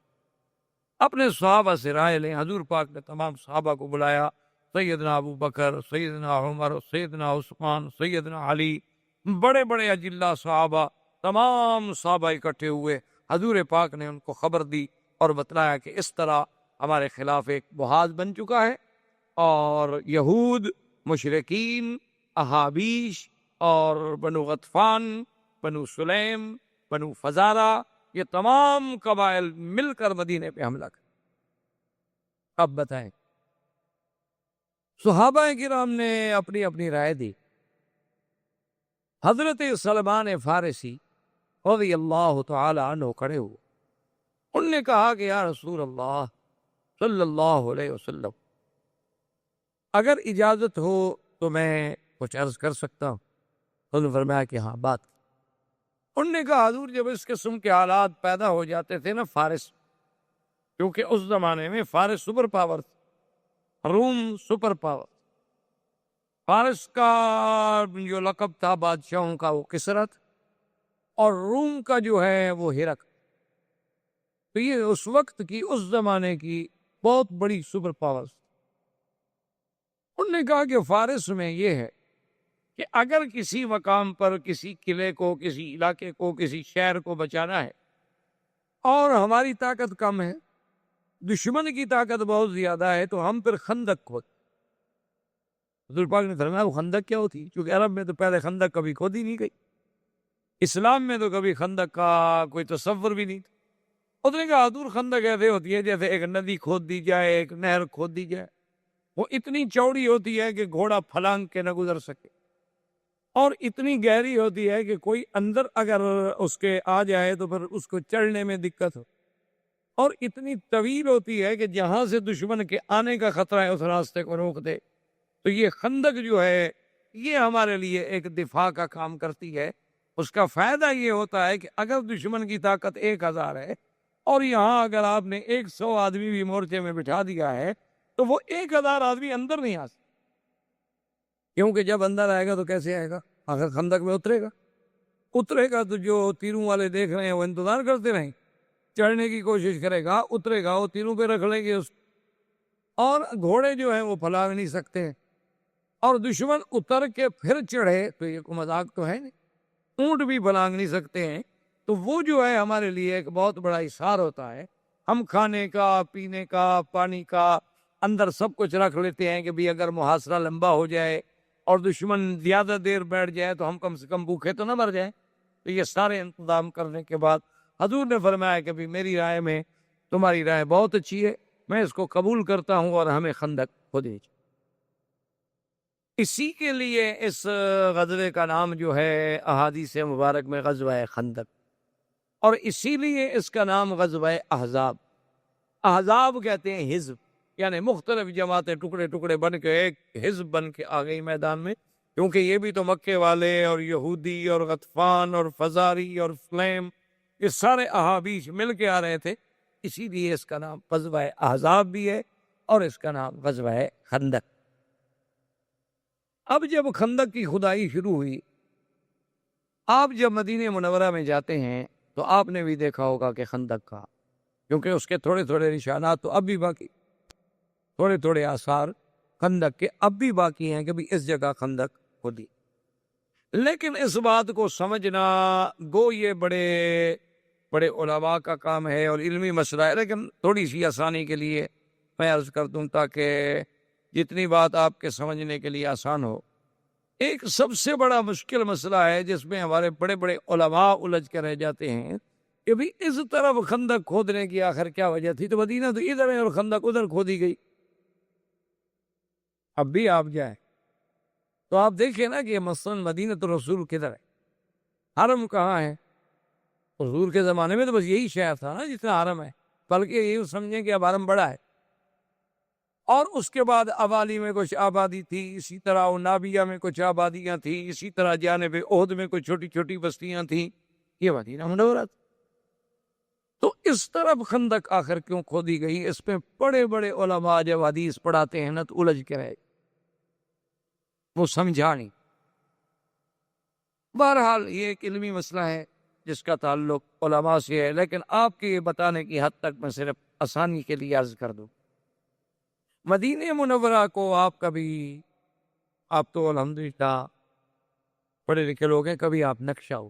اپنے صحابہ سے رائے لیں۔ حضور پاک نے تمام صحابہ کو بلایا، سیدنا ابو بکر، سیدنا عمر، سیدنا عثمان، سیدنا علی، بڑے بڑے اجلا صحابہ، تمام صحابہ اکٹھے ہوئے۔ حضور پاک نے ان کو خبر دی اور بتلایا کہ اس طرح ہمارے خلاف ایک محاذ بن چکا ہے، اور یہود، مشرکین، احابیش اور بنو غطفان، بنو سلیم، بنو فزارہ، یہ تمام قبائل مل کر مدینے پہ حملہ کر۔ اب بتائیں، صحابہ کرام نے اپنی اپنی رائے دی۔ حضرت سلمان فارسی رضی اللہ تعالی عنہ کھڑے ہوئے، ان نے کہا کہ یا رسول اللہ صلی اللہ علیہ وسلم، اگر اجازت ہو تو میں کچھ عرض کر سکتا ہوں؟ انہوں نے فرمایا کہ ہاں، بات۔ انہوں نے کہا حضور جب اس قسم کے حالات پیدا ہو جاتے تھے نا فارس، کیونکہ اس زمانے میں فارس سپر پاور تھا، روم سپر پاور، فارس کا جو لقب تھا بادشاہوں کا وہ کسرا تھا، اور روم کا جو ہے وہ ہرک۔ تو یہ اس وقت کی، اس زمانے کی بہت بڑی سپر پاور۔ انہوں نے کہا کہ فارس میں یہ ہے کہ اگر کسی مقام پر کسی قلعے کو، کسی علاقے کو، کسی شہر کو بچانا ہے اور ہماری طاقت کم ہے، دشمن کی طاقت بہت زیادہ ہے، تو ہم پھر خندق کھود۔ حضور پاک نے فرمایا وہ خندق کیا ہوتی؟ کیونکہ عرب میں تو پہلے خندق کبھی کھودی نہیں گئی، اسلام میں تو کبھی خندق کا کوئی تصور بھی نہیں تھا۔ اس نے کہا حضور خندق ایسے ہوتی ہے جیسے ایک ندی کھود دی جائے، ایک نہر کھود دی جائے، وہ اتنی چوڑی ہوتی ہے کہ گھوڑا پھلانگ کے نہ گزر سکے، اور اتنی گہری ہوتی ہے کہ کوئی اندر اگر اس کے آ جائے تو پھر اس کو چڑھنے میں دقت ہو، اور اتنی طویل ہوتی ہے کہ جہاں سے دشمن کے آنے کا خطرہ ہے اس راستے کو روک دے۔ تو یہ خندق جو ہے یہ ہمارے لیے ایک دفاع کا کام کرتی ہے۔ اس کا فائدہ یہ ہوتا ہے کہ اگر دشمن کی طاقت 1000 ہے اور یہاں اگر آپ نے 100 آدمی بھی مورچے میں بٹھا دیا ہے تو وہ 1000 آدمی اندر نہیں آ سکتے، کیونکہ جب اندر آئے گا تو کیسے آئے گا؟ آخر خندق میں اترے گا تو جو تیروں والے دیکھ رہے ہیں وہ انتظار کرتے رہیں، چڑھنے کی کوشش کرے گا، اترے گا، وہ تیروں پہ رکھ لیں گے اس، اور گھوڑے جو ہیں وہ پھلانگ نہیں سکتے، اور دشمن اتر کے پھر چڑھے تو یہ کوئی مذاق تو ہے نہیں، اونٹ بھی پھلانگ نہیں سکتے ہیں۔ تو وہ جو ہے ہمارے لیے ایک بہت بڑا اثار ہوتا ہے۔ ہم کھانے کا، پینے کا، پانی کا اندر سب کچھ رکھ لیتے ہیں کہ بھی اگر محاصرہ لمبا ہو جائے اور دشمن زیادہ دیر بیٹھ جائے تو ہم کم سے کم بھوکے تو نہ مر جائیں۔ تو یہ سارے انتظام کرنے کے بعد حضور نے فرمایا کہ بھی میری رائے میں تمہاری رائے بہت اچھی ہے، میں اس کو قبول کرتا ہوں اور ہمیں خندق کھودی۔ اسی کے لیے اس غزوے کا نام جو ہے احادیث مبارک میں غزوہ خندق، اور اسی لیے اس کا نام غزوہ احزاب۔ احزاب کہتے ہیں حزب، یعنی مختلف جماعتیں ٹکڑے ٹکڑے بن کے ایک حزب بن کے آ گئی میدان میں، کیونکہ یہ بھی تو مکے والے اور یہودی اور غطفان اور فزاری اور سلیم، یہ سارے احابیش مل کے آ رہے تھے، اسی لیے اس کا نام غزوہ احزاب بھی ہے اور اس کا نام غزوہ خندق۔ اب جب خندق کی کھدائی شروع ہوئی، آپ جب مدینہ منورہ میں جاتے ہیں تو آپ نے بھی دیکھا ہوگا کہ خندق کا، کیونکہ اس کے تھوڑے تھوڑے نشانات تو اب بھی باقی، تھوڑے تھوڑے آثار خندق کے اب بھی باقی ہیں کہ بھی اس جگہ خندق کھودی۔ لیکن اس بات کو سمجھنا گو یہ بڑے بڑے علماء کا کام ہے اور علمی مسئلہ ہے، لیکن تھوڑی سی آسانی کے لیے میں عرض کر دوں تاکہ جتنی بات آپ کے سمجھنے کے لیے آسان ہو۔ ایک سب سے بڑا مشکل مسئلہ ہے جس میں ہمارے بڑے بڑے علماء الجھ کے رہ جاتے ہیں کہ بھی اس طرف خندق کھودنے کی آخر کیا وجہ تھی؟ تو مدینہ تو ادھر ہے اور خندق ادھر کھودی گئی۔ اب بھی آپ جائیں تو آپ دیکھیں نا کہ مثلا مدینہ تو رسول کدھر ہے، حرم کہاں ہے؟ حضور کے زمانے میں تو بس یہی شہر تھا نا جتنا حرم ہے، بلکہ یہی سمجھیں کہ اب حرم بڑا ہے، اور اس کے بعد اوالی میں کچھ آبادی تھی، اسی طرح نابیہ میں کچھ آبادیاں تھیں، اسی طرح جانب احد میں کچھ چھوٹی چھوٹی بستیاں تھیں، یہ مدینہ منورہ تھا۔ تو اس طرف خندق آخر کیوں کھودی گئی؟ اس میں بڑے بڑے علماء جب حدیث پڑھاتے ہیں نا تو الجھ کے رہے۔ وہ سمجھا نہیں۔ بہرحال یہ ایک علمی مسئلہ ہے جس کا تعلق علماء سے ہے، لیکن آپ کے یہ بتانے کی حد تک میں صرف آسانی کے لیے عرض کر دوں، مدینہ منورہ کو آپ تو الحمدللہ پڑھے لکھے لوگ ہیں، کبھی آپ نقشہ ہو،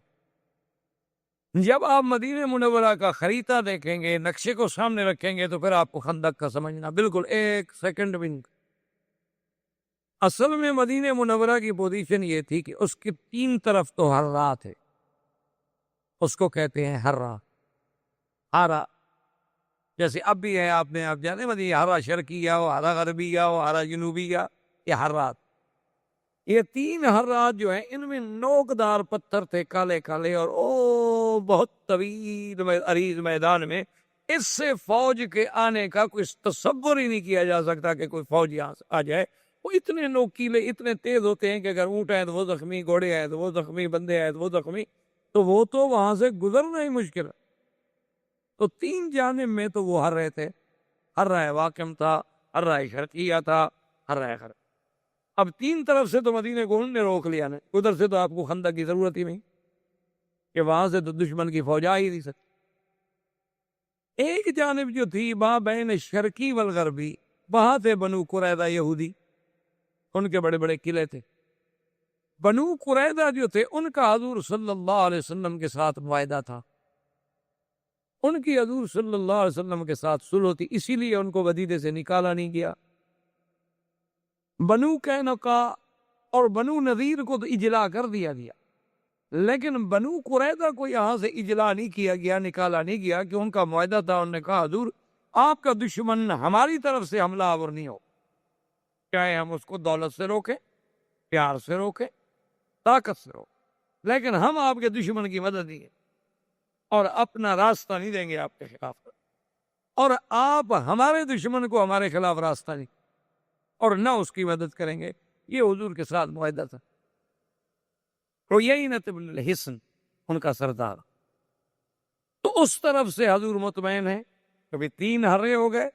جب آپ مدینہ منورہ کا خریطہ دیکھیں گے، نقشے کو سامنے رکھیں گے، تو پھر آپ کو خندق کا سمجھنا بالکل ایک سیکنڈ بھی نہیں۔ اصل میں مدینہ منورہ کی پوزیشن یہ تھی کہ اس کی 3 طرف تو ہرا تھے، اس کو کہتے ہیں ہرا، جیسے اب بھی ہے، آپ جانے مدینہ ہرا شرقیہ ہو، ہرا غربیہ ہو، ہرا جنوبیہ، یہ ہرات، یہ 3 ہرات جو ہیں ان میں نوکدار پتھر تھے، کالے کالے، اور بہت طویل عریض میدان میں اس سے فوج کے آنے کا کوئی تصور ہی نہیں کیا جا سکتا کہ کوئی فوج یہاں آ جائے۔ وہ اتنے نوکیلے، اتنے تیز ہوتے ہیں کہ اگر اونٹ ہے تو وہ زخمی، گھوڑے ہیں تو وہ زخمی، بندے ہیں تو وہ زخمی، تو وہ تو وہاں سے گزرنا ہی مشکل ہے۔ تو 3 جانب میں تو وہ ہر رہے تھے، ہر رائے واقم تھا، ہر رائے شرقیہ تھا، ہر رائے خرب۔ اب 3 طرف سے تو مدینے کو انہوں نے روک لیا نا، ادھر سے تو آپ کو خندق کی ضرورت ہی نہیں کہ وہاں سے تو دشمن کی فوج آ ہی نہیں سکتی۔ ایک جانب جو تھی ماں بین شرقی والغربی، وہاں تھے بنو قریظہ یہودی، ان کے بڑے بڑے قلعے تھے۔ بنو قریظہ جو تھے ان کا حضور صلی اللہ علیہ وسلم کے ساتھ معاہدہ تھا، ان کی حضور صلی اللہ علیہ وسلم کے ساتھ صلح تھی، اسی لیے ان کو مدینے سے نکالا نہیں گیا۔ بنو قینقاع اور بنو نذیر کو تو اجلا کر دیا گیا، لیکن بنو قریظہ کو یہاں سے اجلا نہیں کیا گیا، نکالا نہیں گیا، کہ ان کا معاہدہ تھا۔ انہوں نے کہا حضور آپ کا دشمن ہماری طرف سے حملہ آور نہیں ہو، چاہے ہم اس کو دولت سے روکیں، پیار سے روکیں، طاقت سے روکیں، لیکن ہم آپ کے دشمن کی مدد نہیں ہے اور اپنا راستہ نہیں دیں گے آپ کے خلاف، اور آپ ہمارے دشمن کو ہمارے خلاف راستہ نہیں اور نہ اس کی مدد کریں گے۔ یہ حضور کے ساتھ معاہدہ تھا۔ عیینہ بن الحصن ان کا سردار، تو اس طرف سے حضور مطمئن ہے، کبھی 3 ہرے ہو گئے،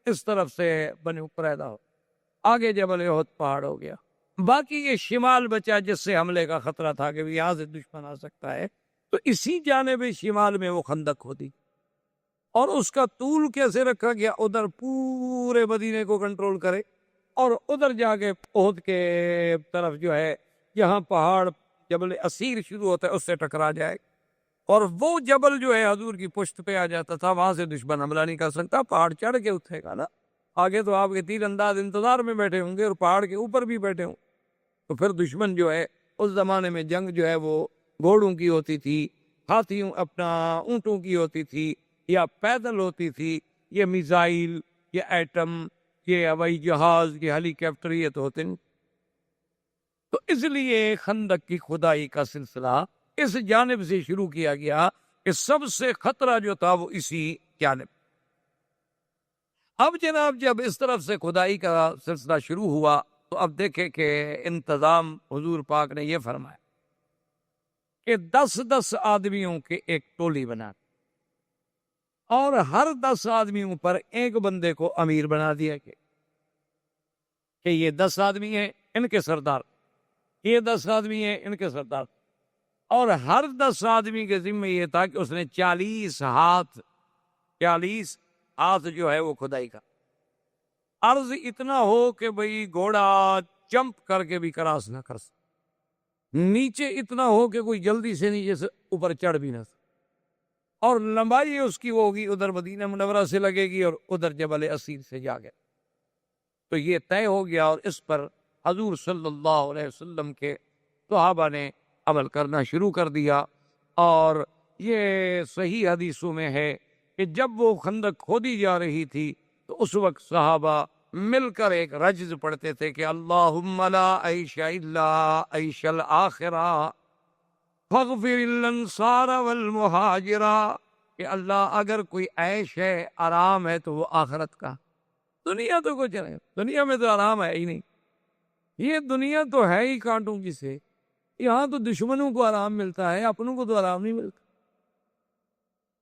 اس طرف سے بنو قریظہ ہو، آگے جبل احد پہاڑ ہو گیا، باقی یہ شمال بچا جس سے حملے کا خطرہ تھا کہ یہاں سے دشمن آ سکتا ہے، تو اسی جانب شمال میں وہ خندق کھودی، اور اس کا طول کیسے رکھا گیا، ادھر پورے مدینے کو کنٹرول کرے اور ادھر جا کے احد کے طرف جو ہے جہاں پہاڑ جبل اسیر شروع ہوتا ہے اس سے ٹکرا جائے، اور وہ جبل جو ہے حضور کی پشت پہ آ جاتا تھا، وہاں سے دشمن حملہ نہیں کر سکتا، پہاڑ چڑھ کے اٹھے گا نا، آگے تو آپ کے تیر انداز انتظار میں بیٹھے ہوں گے اور پہاڑ کے اوپر بھی بیٹھے ہوں، تو پھر دشمن جو ہے، اس زمانے میں جنگ جو ہے وہ گھوڑوں کی ہوتی تھی، ہاتھیوں اونٹوں کی ہوتی تھی، یا پیدل ہوتی تھی، یہ میزائل، یہ ایٹم، یہ ہوائی جہاز، یہ ہیلی کاپٹر، یہ تو ہوتے نہیں۔ تو اس لیے خندق کی کھدائی کا سلسلہ اس جانب سے شروع کیا گیا کہ سب سے خطرہ جو تھا وہ اسی جانب۔ اب جناب جب اس طرف سے کھدائی کا سلسلہ شروع ہوا تو اب دیکھیں کہ انتظام حضور پاک نے یہ فرمایا کہ 10 آدمیوں کے ایک ٹولی بنا، اور ہر 10 آدمیوں پر ایک بندے کو امیر بنا دیا کہ یہ 10 آدمی ہیں ان کے سردار، یہ 10 آدمی ہیں ان کے سردار، اور ہر 10 آدمی کے ذمہ یہ تھا کہ اس نے 40 ہاتھ جو ہے وہ کھدائی کا، عرض اتنا ہو کہ بھئی گھوڑا جمپ کر کے بھی کراس نہ کر سکے، نیچے اتنا ہو کہ کوئی جلدی سے نیچے سے اوپر چڑھ بھی نہ سکے، اور لمبائی اس کی وہ ہوگی ادھر مدینہ منورہ سے لگے گی اور ادھر جبل اسیر سے جا گئے۔ تو یہ طے ہو گیا، اور اس پر حضور صلی اللہ علیہ وسلم کے صحابہ نے عمل کرنا شروع کر دیا، اور یہ صحیح حدیثوں میں ہے کہ جب وہ خندق کھودی جا رہی تھی تو اس وقت صحابہ مل کر ایک رجز پڑھتے تھے کہ اللہم لا عیش الا عیش الآخرہ فاغفر الانصار والمہاجرہ، کہ اللہ اگر کوئی عیش ہے، آرام ہے، تو وہ آخرت کا، دنیا تو کچھ نہیں، دنیا میں تو آرام ہے ہی نہیں، یہ دنیا تو ہے ہی کانٹوں کی سے، یہاں تو دشمنوں کو آرام ملتا ہے، اپنوں کو تو آرام نہیں ملتا،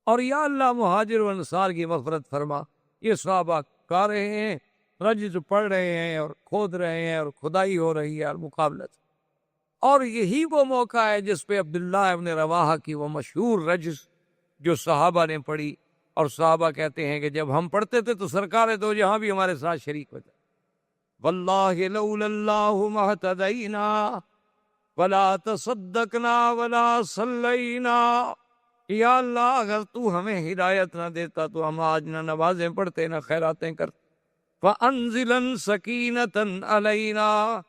اور یا اللہ مہاجر و انصار کی مغفرت فرما۔ یہ صحابہ کہہ رہے ہیں رجز پڑھ رہے ہیں اور کھود رہے ہیں اور کھدائی ہو رہی ہے اور مقابلت. اور یہی وہ موقع ہے جس پہ عبداللہ ابن رواحہ کی وہ مشہور رجز جو صحابہ نے پڑھی، اور صحابہ کہتے ہیں کہ جب ہم پڑھتے تھے تو سرکار دو جہاں بھی ہمارے ساتھ شریک ہوتے. واللہ لولا اللہ ما اهتدینا ولا تصدقنا ولا صلینا. یا اللہ اگر تو ہمیں ہدایت نہ دیتا تو ہم آج نہ نمازیں پڑھتے نہ خیراتیں کرتے. فَأَنزِلًا سَكِينَةً عَلَيْنَا.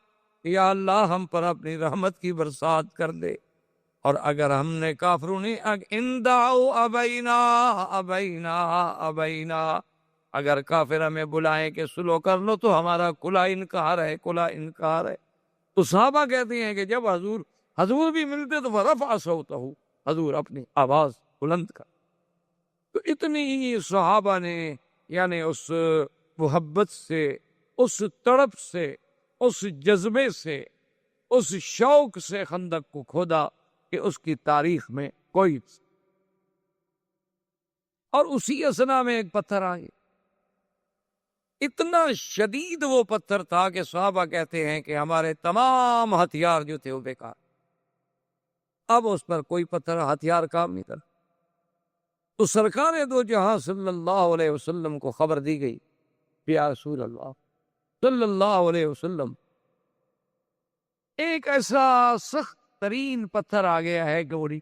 یا اللہ ہم پر اپنی رحمت کی برسات کر دے. اور اگر ہم نے کافروں نے ان دعوا ابینا ابینا ابینا، اگر کافر ہمیں بلائیں کہ سلو کر لو تو ہمارا کلا انکار ہے، کلا انکار ہے. تو صحابہ کہتے ہیں کہ جب حضور بھی ملتے تو فرفع صوتہ، حضور اپنی آواز بلند کر. تو اتنی صحابہ نے یعنی اس محبت سے، اس تڑپ سے، اس جذبے سے، اس شوق سے خندق کو کھودا کہ اس کی تاریخ میں کوئی. اور اسی اسنا میں ایک پتھر آ گیا. اتنا شدید وہ پتھر تھا کہ صحابہ کہتے ہیں کہ ہمارے تمام ہتھیار جو تھے وہ بیکار. اب اس پر کوئی پتھر ہتھیار کام نہیں کرتا. تو سرکار دو جہاں صلی اللہ علیہ وسلم کو خبر دی گئی، یا رسول اللہ صلی اللہ علیہ وسلم، ایک ایسا سخت ترین پتھر آ گیا ہے گوری،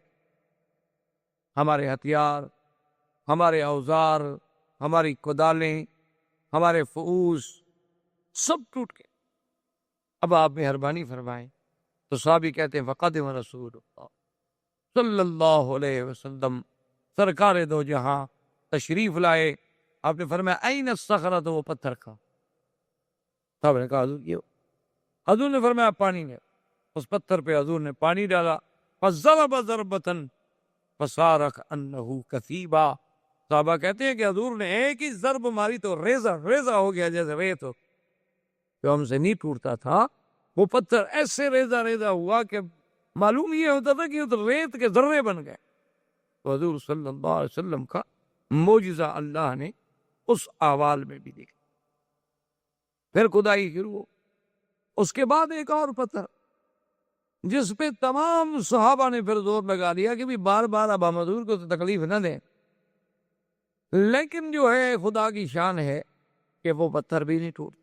ہمارے ہتھیار، ہمارے اوزار، ہماری کدالیں، ہمارے فؤوس سب ٹوٹ گئے. اب آپ مہربانی فرمائیں. تو صحابی کہتے ہیں فقدم رسول اللہ صلی اللہ علیہ وسلم، سرکار دو جہاں تشریف لائے. آپ نے فرمایا این الصخرہ، تو وہ پتھر کا. صاحب نے کہا حضور یہ. حضور نے فرمایا پانی میں. اس پتھر پہ حضور نے پانی ڈالا. فضرب ضربۃ فصار کأنہ کثیبا. صحابہ کہتے ہیں کہ حضور نے ایک ہی ضرب ماری تو ریزہ ریزہ ہو گیا جیسے ریت ہو. جو ہم سے نہیں ٹوٹتا تھا وہ پتھر ایسے ریزہ ریزہ ہوا کہ معلوم یہ ہوتا تھا کہ وہ ریت کے ذرے بن گئے. تو حضور صلی اللہ علیہ وسلم کا معجزہ اللہ نے اس احوال میں بھی دیکھا. پھر کھدائی شروع ہو. اس کے بعد ایک اور پتھر جس پہ تمام صحابہ نے پھر زور لگا دیا کہ بھی بار بار اب ہم حضور کو تو تکلیف نہ دیں. لیکن جو ہے خدا کی شان ہے کہ وہ پتھر بھی نہیں ٹوٹ.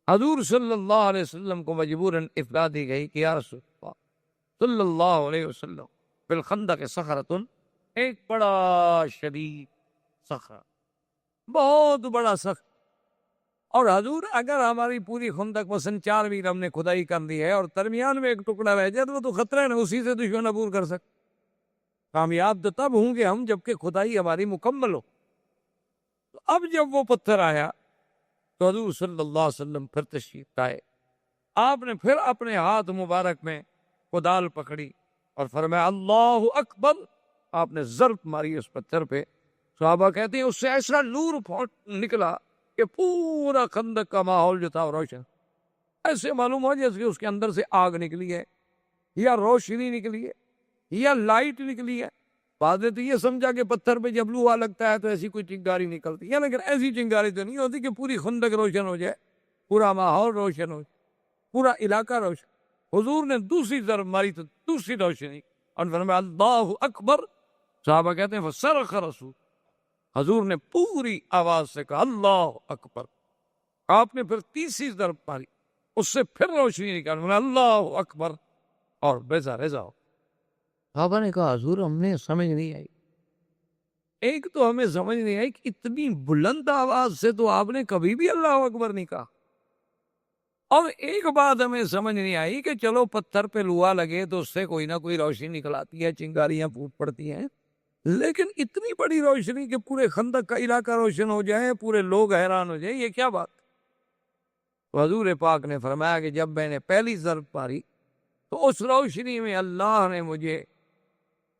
حضور صلی اللہ علیہ وسلم کو مجبوراً اطلاع دی گئی کہ یا رسول اللہ صلی اللہ علیہ وسلم بالخندق صخرۃ، ایک بڑا شدید صخرہ، بہت بڑا صخرہ. اور حضور اگر ہماری پوری خندق مثلاً 4 میل ہم نے کھدائی کر دی ہے اور درمیان میں ایک ٹکڑا رہ جائے تو وہ تو خطرہ ہے نا، اسی سے دشمن عبور کر سکتے. کامیاب تو تب ہوں گے ہم جبکہ کھدائی ہماری مکمل ہو. تو اب جب وہ پتھر آیا تو حضور صلی اللہ علیہ وسلم پھر تشریف لائے. آپ نے پھر اپنے ہاتھ مبارک میں کدال پکڑی اور فرمایا اللہ اکبر. آپ نے ضرب ماری اس پتھر پہ. صحابہ کہتے ہیں اس سے ایسا نور نکلا کہ پورا خندق کا ماحول جو تھا وہ روشن. ایسے معلوم ہو جیسے کہ اس کے اندر سے آگ نکلی ہے یا روشنی نکلی ہے یا لائٹ نکلی ہے. بعد میں تو یہ سمجھا کہ پتھر پہ جب لوہا لگتا ہے تو ایسی کوئی چنگاری نکلتی ہے، لیکن ایسی چنگاری تو نہیں ہوتی کہ پوری خندق روشن ہو جائے، پورا ماحول روشن ہو جائے، پورا علاقہ روشن. حضور نے دوسری ضرب ماری تو دوسری روشنی اور فرمایا اللہ اکبر. صحابہ کہتے ہیں فصرخ رسول، حضور نے پوری آواز سے کہا اللہ اکبر. آپ نے پھر تیسری ضرب ماری، اس سے پھر روشنی نکالی، اللہ اکبر، اور ریزہ ریزہ ہو. صحابہ نے کہا حضور ہم نے سمجھ نہیں آئی. ایک تو ہمیں سمجھ نہیں آئی کہ اتنی بلند آواز سے تو آپ نے کبھی بھی اللہ اکبر نہیں کہا. اور ایک بات ہمیں سمجھ نہیں آئی کہ چلو پتھر پہ لوہا لگے تو اس سے کوئی نہ کوئی روشنی نکل آتی ہے، چنگاریاں پھوٹ پڑتی ہیں، لیکن اتنی بڑی روشنی کہ پورے خندق کا علاقہ روشن ہو جائے، پورے لوگ حیران ہو جائیں، یہ کیا بات. تو حضور پاک نے فرمایا کہ جب میں نے پہلی ضرب ماری تو اس روشنی میں اللہ نے مجھے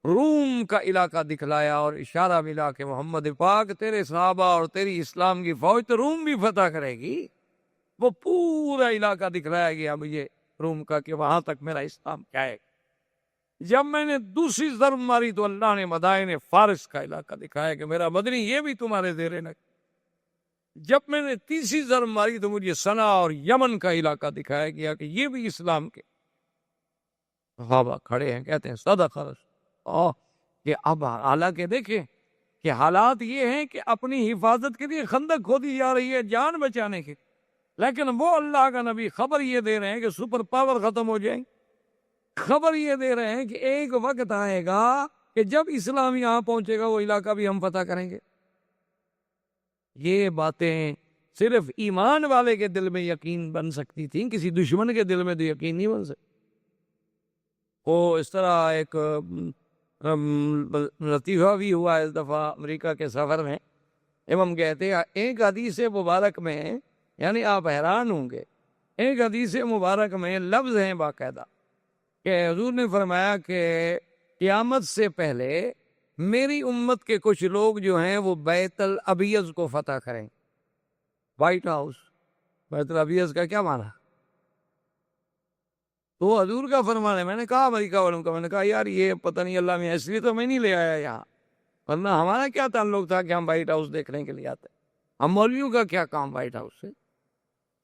روم کا علاقہ دکھلایا اور اشارہ ملا کہ محمد پاک تیرے صحابہ اور تیری اسلام کی فوج تو روم بھی فتح کرے گی. وہ پورا علاقہ دکھلایا گیا مجھے روم کا کہ وہاں تک میرا اسلام کیا ہے. جب میں نے دوسری ضرب ماری تو اللہ نے مدائن فارس کا علاقہ دکھایا کہ میرا مدنی یہ بھی تمہارے زیر نظر. جب میں نے تیسری ضرب ماری تو مجھے سنا اور یمن کا علاقہ دکھایا گیا کہ یہ بھی اسلام کے صحابہ کھڑے ہیں، کہتے ہیں صدق رسول، کہ اب حالانکہ دیکھیں کہ حالات یہ ہیں کہ اپنی حفاظت کے لیے خندق کھودی جا رہی ہے جان بچانے کے، لیکن وہ اللہ کا نبی خبر یہ دے رہے ہیں کہ سپر پاور ختم ہو جائیں، خبر یہ دے رہے ہیں کہ ایک وقت آئے گا کہ جب اسلام یہاں پہنچے گا وہ علاقہ بھی ہم فتح کریں گے۔ یہ باتیں صرف ایمان والے کے دل میں یقین بن سکتی تھیں، کسی دشمن کے دل میں تو یقین نہیں بن سکتی۔ وہ اس طرح ایک لطیفہ بھی ہوا اس دفعہ امریکہ کے سفر میں، امام کہتے ہیں ایک حدیث مبارک میں، یعنی آپ حیران ہوں گے، ایک حدیث مبارک میں لفظ ہیں باقاعدہ کہ حضور نے فرمایا کہ قیامت سے پہلے میری امت کے کچھ لوگ جو ہیں وہ بیت الابیض کو فتح کریں۔ وائٹ ہاؤس، بیت الابیض کا کیا معنی؟ تو حضور کا فرمان ہے۔ میں نے کہا امریکہ والوں کا، میں نے کہا یار یہ پتہ نہیں اللہ میں، اس لیے تو میں نہیں لے آیا یہاں، ورنہ ہمارا کیا تعلق تھا کہ ہم وائٹ ہاؤس دیکھنے کے لیے آتے، ہم مولویوں کا کیا کام وائٹ ہاؤس سے؟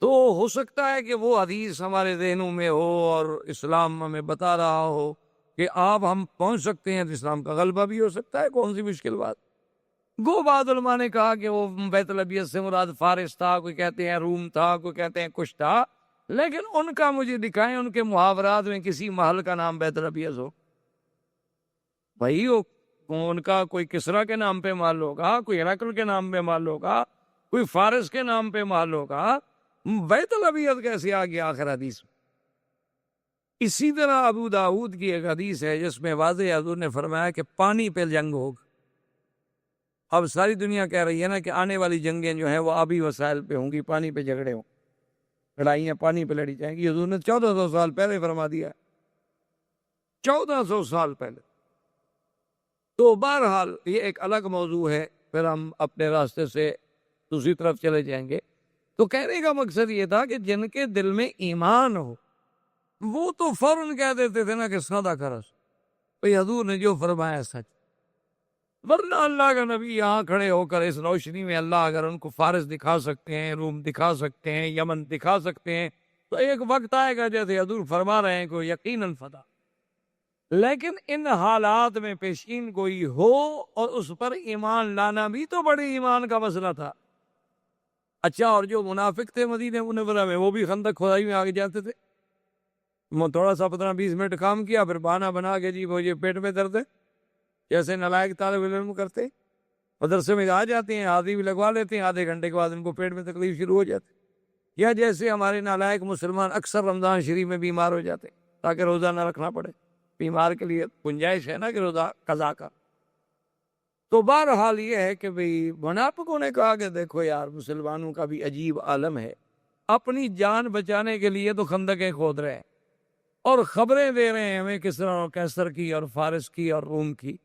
تو ہو سکتا ہے کہ وہ حدیث ہمارے ذہنوں میں ہو اور اسلام ہمیں بتا رہا ہو کہ آپ ہم پہنچ سکتے ہیں، تو اسلام کا غلبہ بھی ہو سکتا ہے، کون سی مشکل بات۔ گو بعض علماء نے کہا کہ وہ بیت الابیض سے مراد فارس تھا، کوئی کہتے ہیں روم تھا، کوئی کہتے ہیں کچھ تھا، لیکن ان کا مجھے دکھائیں ان کے محاورات میں کسی محل کا نام بیت الابیض ہو۔ بھائی ان کا کوئی کسرا کے نام پہ محل ہوگا، کوئی ہرقل کے نام پہ محل ہوگا، کوئی فارس کے نام پہ محل ہوگا، بیت الابیض کیسے آ گیا آخر حدیث میں؟ اسی طرح ابو داؤد کی ایک حدیث ہے جس میں واضح حضور نے فرمایا کہ پانی پہ جنگ ہوگا۔ اب ساری دنیا کہہ رہی ہے نا کہ آنے والی جنگیں جو ہیں وہ آبی وسائل پہ ہوں گی، پانی پہ جھگڑے ہوں، لڑائیاں پانی پہ لڑی جائیں گی۔ حضور نے 1400 سال پہلے فرما دیا ہے، 1400 سال پہلے۔ تو بہرحال یہ ایک الگ موضوع ہے، پھر ہم اپنے راستے سے دوسری طرف چلے جائیں گے۔ تو کہنے کا مقصد یہ تھا کہ جن کے دل میں ایمان ہو وہ تو فوراً کہہ دیتے تھے نا کہ صدق رسول، بھئی حضور نے جو فرمایا سچ۔ ورنہ اللہ کا نبی یہاں کھڑے ہو کر اس روشنی میں اللہ اگر ان کو فارس دکھا سکتے ہیں، روم دکھا سکتے ہیں، یمن دکھا سکتے ہیں، تو ایک وقت آئے گا جیسے حضور فرما رہے ہیں کہ یقیناً فتح۔ لیکن ان حالات میں پیشین گوئی ہو اور اس پر ایمان لانا بھی تو بڑے ایمان کا مسئلہ تھا۔ اچھا، اور جو منافق تھے مدینہ منورہ میں وہ بھی خندق کھدائی میں آگے جاتے تھے، تھوڑا سا 15-20 منٹ کام کیا پھر بہانہ بنا کے جی مجھے پیٹ میں درد ہے، جیسے نالائق طالب علم کرتے، مدرسے میں آ جاتے ہیں، حاضری بھی لگوا لیتے ہیں، آدھے گھنٹے کے بعد ان کو پیٹ میں تکلیف شروع ہو جاتی، یا جیسے ہمارے نالائق مسلمان اکثر رمضان شریف میں بیمار ہو جاتے تاکہ روزہ نہ رکھنا پڑے، بیمار کے لیے گنجائش ہے نا کہ روزہ قضا کا۔ تو بہرحال یہ ہے کہ بھئی منافقوں نے کہا کہ دیکھو یار مسلمانوں کا بھی عجیب عالم ہے، اپنی جان بچانے کے لیے تو خندقیں کھود رہے ہیں اور خبریں دے رہے ہیں ہمیں کسرا اور کیسر کی اور فارس کی اور روم کی،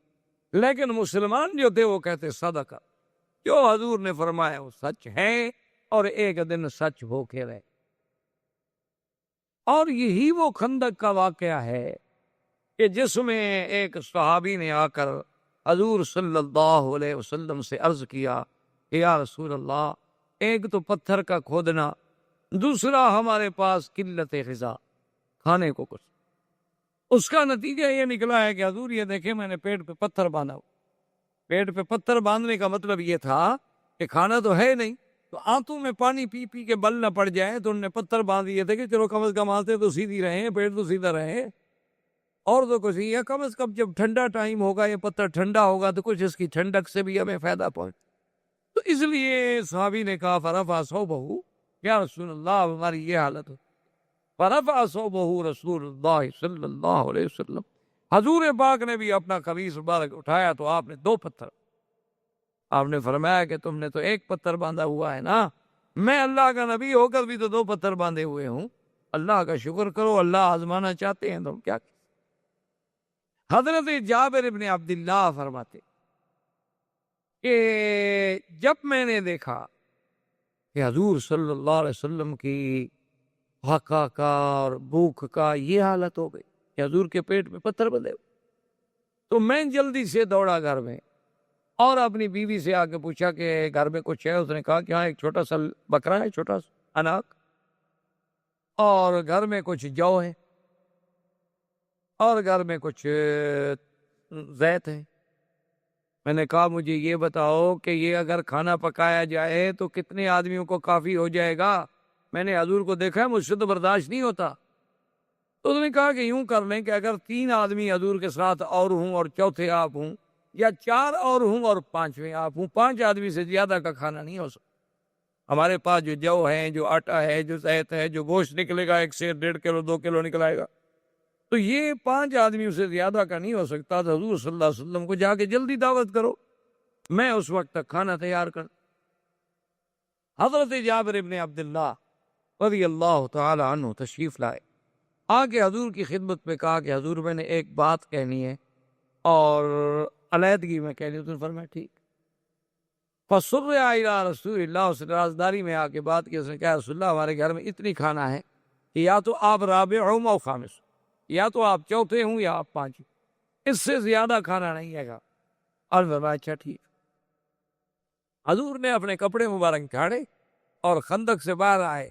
لیکن مسلمان جو تھے وہ کہتے صدق، جو حضور نے فرمایا وہ سچ ہے اور ایک دن سچ ہو کے رہے۔ اور یہی وہ خندق کا واقعہ ہے کہ جس میں ایک صحابی نے آ کر حضور صلی اللہ علیہ وسلم سے عرض کیا کہ یا رسول اللہ، ایک تو پتھر کا کھودنا، دوسرا ہمارے پاس قلت غذا، کھانے کو کچھ۔ اس کا نتیجہ یہ نکلا ہے کہ حضور یہ دیکھیں میں نے پیٹ پہ پتھر باندھا ہو۔ پیٹ پہ پتھر باندھنے کا مطلب یہ تھا کہ کھانا تو ہے نہیں، تو آنتوں میں پانی پی پی کے بل نہ پڑ جائے، تو انہوں نے پتھر باندھ دیے تھے کہ چلو کم از کم آتے تو سیدھی رہیں، پیٹ تو سیدھا رہے، اور تو کچھ نہیں ہے، کم از کم جب ٹھنڈا ٹائم ہوگا یہ پتھر ٹھنڈا ہوگا تو کچھ اس کی ٹھنڈک سے بھی ہمیں فائدہ پہنچ۔ تو اس لیے صحابی نے کہا فرفع صوبہ، یا رسول اللہ ہماری یہ حالت ہو۔ فرفع صوبہ رسول اللہ صلی اللہ علیہ وسلم، حضور پاک نے بھی اپنا قمیص مبارک اٹھایا تو آپ نے 2 پتھر، آپ نے فرمایا کہ تم نے تو ایک پتھر باندھا ہوا ہے نا، میں اللہ کا نبی ہو کر بھی تو 2 پتھر باندھے ہوئے ہوں، اللہ کا شکر کرو، اللہ آزمانا چاہتے ہیں تم کیا۔ حضرت جابر ابن عبداللہ فرماتے کہ جب میں نے دیکھا کہ حضور صلی اللہ علیہ وسلم کی حقا کا اور بھوک کا یہ حالت ہو گئی کہ حضور کے پیٹ میں پتھر بندھے ہوئے، تو میں جلدی سے دوڑا گھر میں اور اپنی بیوی سے آ کے پوچھا کہ گھر میں کچھ ہے؟ اس نے کہا کہ ہاں ایک چھوٹا سا بکرا ہے، چھوٹا سا اناک، اور گھر میں کچھ جو ہے، اور گھر میں کچھ زیت ہے۔ میں نے کہا مجھے یہ بتاؤ کہ یہ اگر کھانا پکایا جائے تو کتنے آدمیوں کو کافی ہو جائے گا؟ میں نے حضور کو دیکھا ہے، مجھ سے تو برداشت نہیں ہوتا۔ تو اس نے کہا کہ یوں کر لیں کہ اگر 3 آدمی حضور کے ساتھ اور ہوں اور چوتھے آپ ہوں، یا 4 اور ہوں اور 5ویں آپ ہوں، 5 آدمی سے زیادہ کا کھانا نہیں ہو سکتا۔ ہمارے پاس جو ہے، جو آٹا ہے، جو زیت ہے، جو گوشت نکلے گا 1 سے 1.5 کلو 2 کلو نکلائے گا، تو یہ 5 آدمیوں سے زیادہ کا نہیں ہو سکتا۔ تو حضور صلی اللہ علیہ وسلم کو جا کے جلدی دعوت کرو، میں اس وقت تک کھانا تیار کر۔ حضرت جابر ابن عبداللہ رضی اللہ تعالی عنہ تشریف لائے، آگے حضور کی خدمت میں کہا کہ حضور میں نے ایک بات کہنی ہے اور علیحدگی میں کہنی ہے۔ تو فرمایا ٹھیک۔ فَسُرِّعَ إِلَىٰ رسول اللہ، اس نے رازداری میں آ کے بات کی۔ اس نے کہا رسول اللہ ہمارے گھر میں اتنی کھانا ہے کہ یا تو آپ رابع ہوں او خامس، یا تو آپ چوتھے ہوں یا آپ 5، اس سے زیادہ کھانا نہیں ہے گا۔ اور فرمایا اچھا ٹھیک۔ حضور نے اپنے کپڑے مبارک جھاڑے اور خندق سے باہر آئے،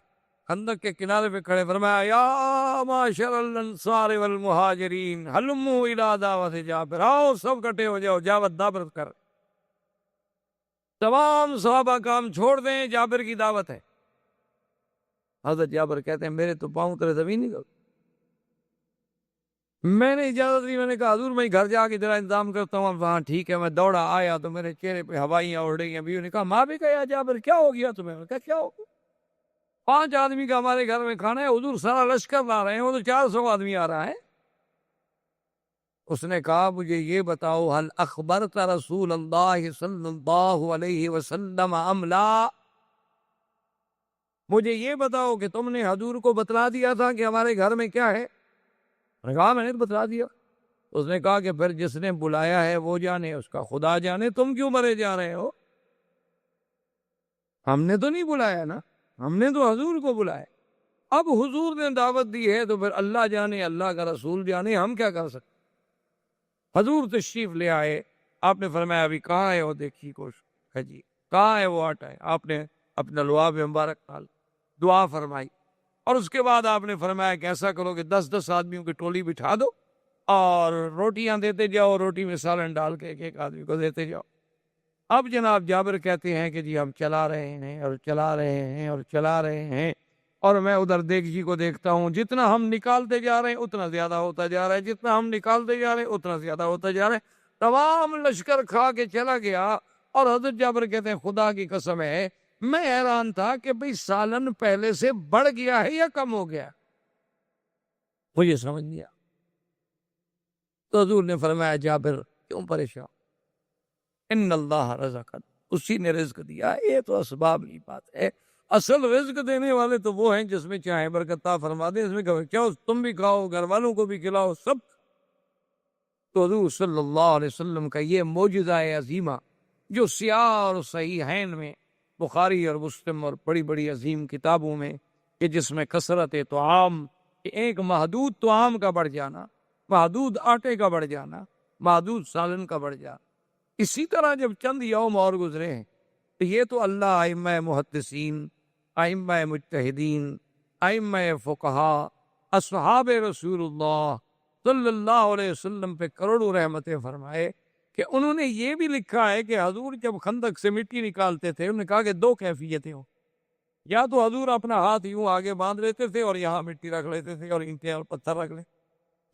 خندق کے کنارے پہ کھڑے فرمایا یا معاشر الانصار والمہاجرین ہلموا الی دعوت جابر، آؤ سب کٹے ہو جاؤ، دعوت کر۔ تمام صحابہ کام چھوڑ دیں، جابر کی دعوت ہے۔ حضرت جابر کہتے ہیں میرے تو پاؤں تلے زمین نکل، میں نے اجازت دی، میں نے کہا حضور میں گھر جا کے ذرا انتظام کرتا ہوں۔ ہاں ٹھیک ہے۔ میں دوڑا آیا تو میرے چہرے پہ ہوائیاں اڑ رہی ہیں۔ بیوی نے کہا ماں بھی کہا جابر کیا ہو گیا تمہیں؟ میں نے کہا کیا ہو گیا؟ 5 آدمی کا ہمارے گھر میں کھانا ہے، حضور سارا لشکر لا رہے ہیں، وہ تو 400 آدمی آ رہا ہے۔ اس نے کہا مجھے یہ بتاؤ هل اخبرت رسول اللہ صلی اللہ علیہ وسلم ام لا، مجھے یہ بتاؤ کہ تم نے حضور کو بتلا دیا تھا کہ ہمارے گھر میں کیا ہے؟ میں نے کہا میں نے بتلا دیا۔ اس نے کہا کہ پھر جس نے بلایا ہے وہ جانے، اس کا خدا جانے، تم کیوں مرے جا رہے ہو؟ ہم نے تو نہیں بلایا نا، ہم نے تو حضور کو بلایا۔ اب حضور نے دعوت دی ہے تو پھر اللہ جانے، اللہ کا رسول جانے، ہم کیا کر سکتے؟ حضور تشریف لے آئے، آپ نے فرمایا ابھی کہاں ہے وہ دیکھیے کوشش ہے جی، کہاں ہے وہ آٹا ہے؟ آپ نے اپنا لعاب مبارک ڈال دعا فرمائی، اور اس کے بعد آپ نے فرمایا کہ ایسا کرو کہ 10 آدمیوں کی ٹولی بٹھا دو اور روٹیاں دیتے جاؤ، روٹی میں سالن ڈال کے ایک آدمی کو دیتے جاؤ۔ اب جناب جابر کہتے ہیں کہ جی ہم چلا رہے ہیں اور چلا رہے ہیں اور چلا رہے ہیں، اور میں ادھر دیگچی کو دیکھتا ہوں، جتنا ہم نکالتے جا رہے ہیں اتنا زیادہ ہوتا جا رہا ہے، جتنا ہم نکالتے جا رہے ہیں اتنا زیادہ ہوتا جا رہا ہے۔ تمام لشکر کھا کے چلا گیا، اور حضرت جابر کہتے ہیں خدا کی قسم ہے میں حیران تھا کہ بھئی سالن پہلے سے بڑھ گیا ہے یا کم ہو گیا، مجھے سمجھ نہیں آیا۔ تو حضور نے فرمایا جابر کیوں پریشان، ان اللہ رزق، اسی نے رزق دیا، یہ تو اسباب کی بات ہے، اصل رزق دینے والے تو وہ ہیں جس میں چاہے برکت عطا فرما دے، اس میں کیا تم بھی کھاؤ، گھر والوں کو بھی کھلاؤ، سب۔ تو حضور صلی اللہ علیہ وسلم کا یہ معجزہ عظیمہ جو سیاہ اور صحیحین میں، بخاری اور مسلم اور بڑی بڑی عظیم کتابوں میں، کہ جس میں کثرت طعام، کہ ایک محدود طعام کا بڑھ جانا، محدود آٹے کا بڑھ جانا، محدود سالن کا بڑھ جانا، اسی طرح جب چند یوم اور گزرے ہیں تو یہ تو اللہ ائمہ محدثین، ائمہ مجتہدین، ائمہ فقہا، اصحاب رسول اللہ صلی اللہ علیہ وسلم پہ کروڑوں رحمتیں فرمائے کہ انہوں نے یہ بھی لکھا ہے کہ حضور جب خندق سے مٹی نکالتے تھے انہوں نے کہا کہ 2 کیفیتیں ہوں، یا تو حضور اپنا ہاتھ یوں آگے باندھ لیتے تھے اور یہاں مٹی رکھ لیتے تھے اور اینٹیں اور پتھر رکھ لیں،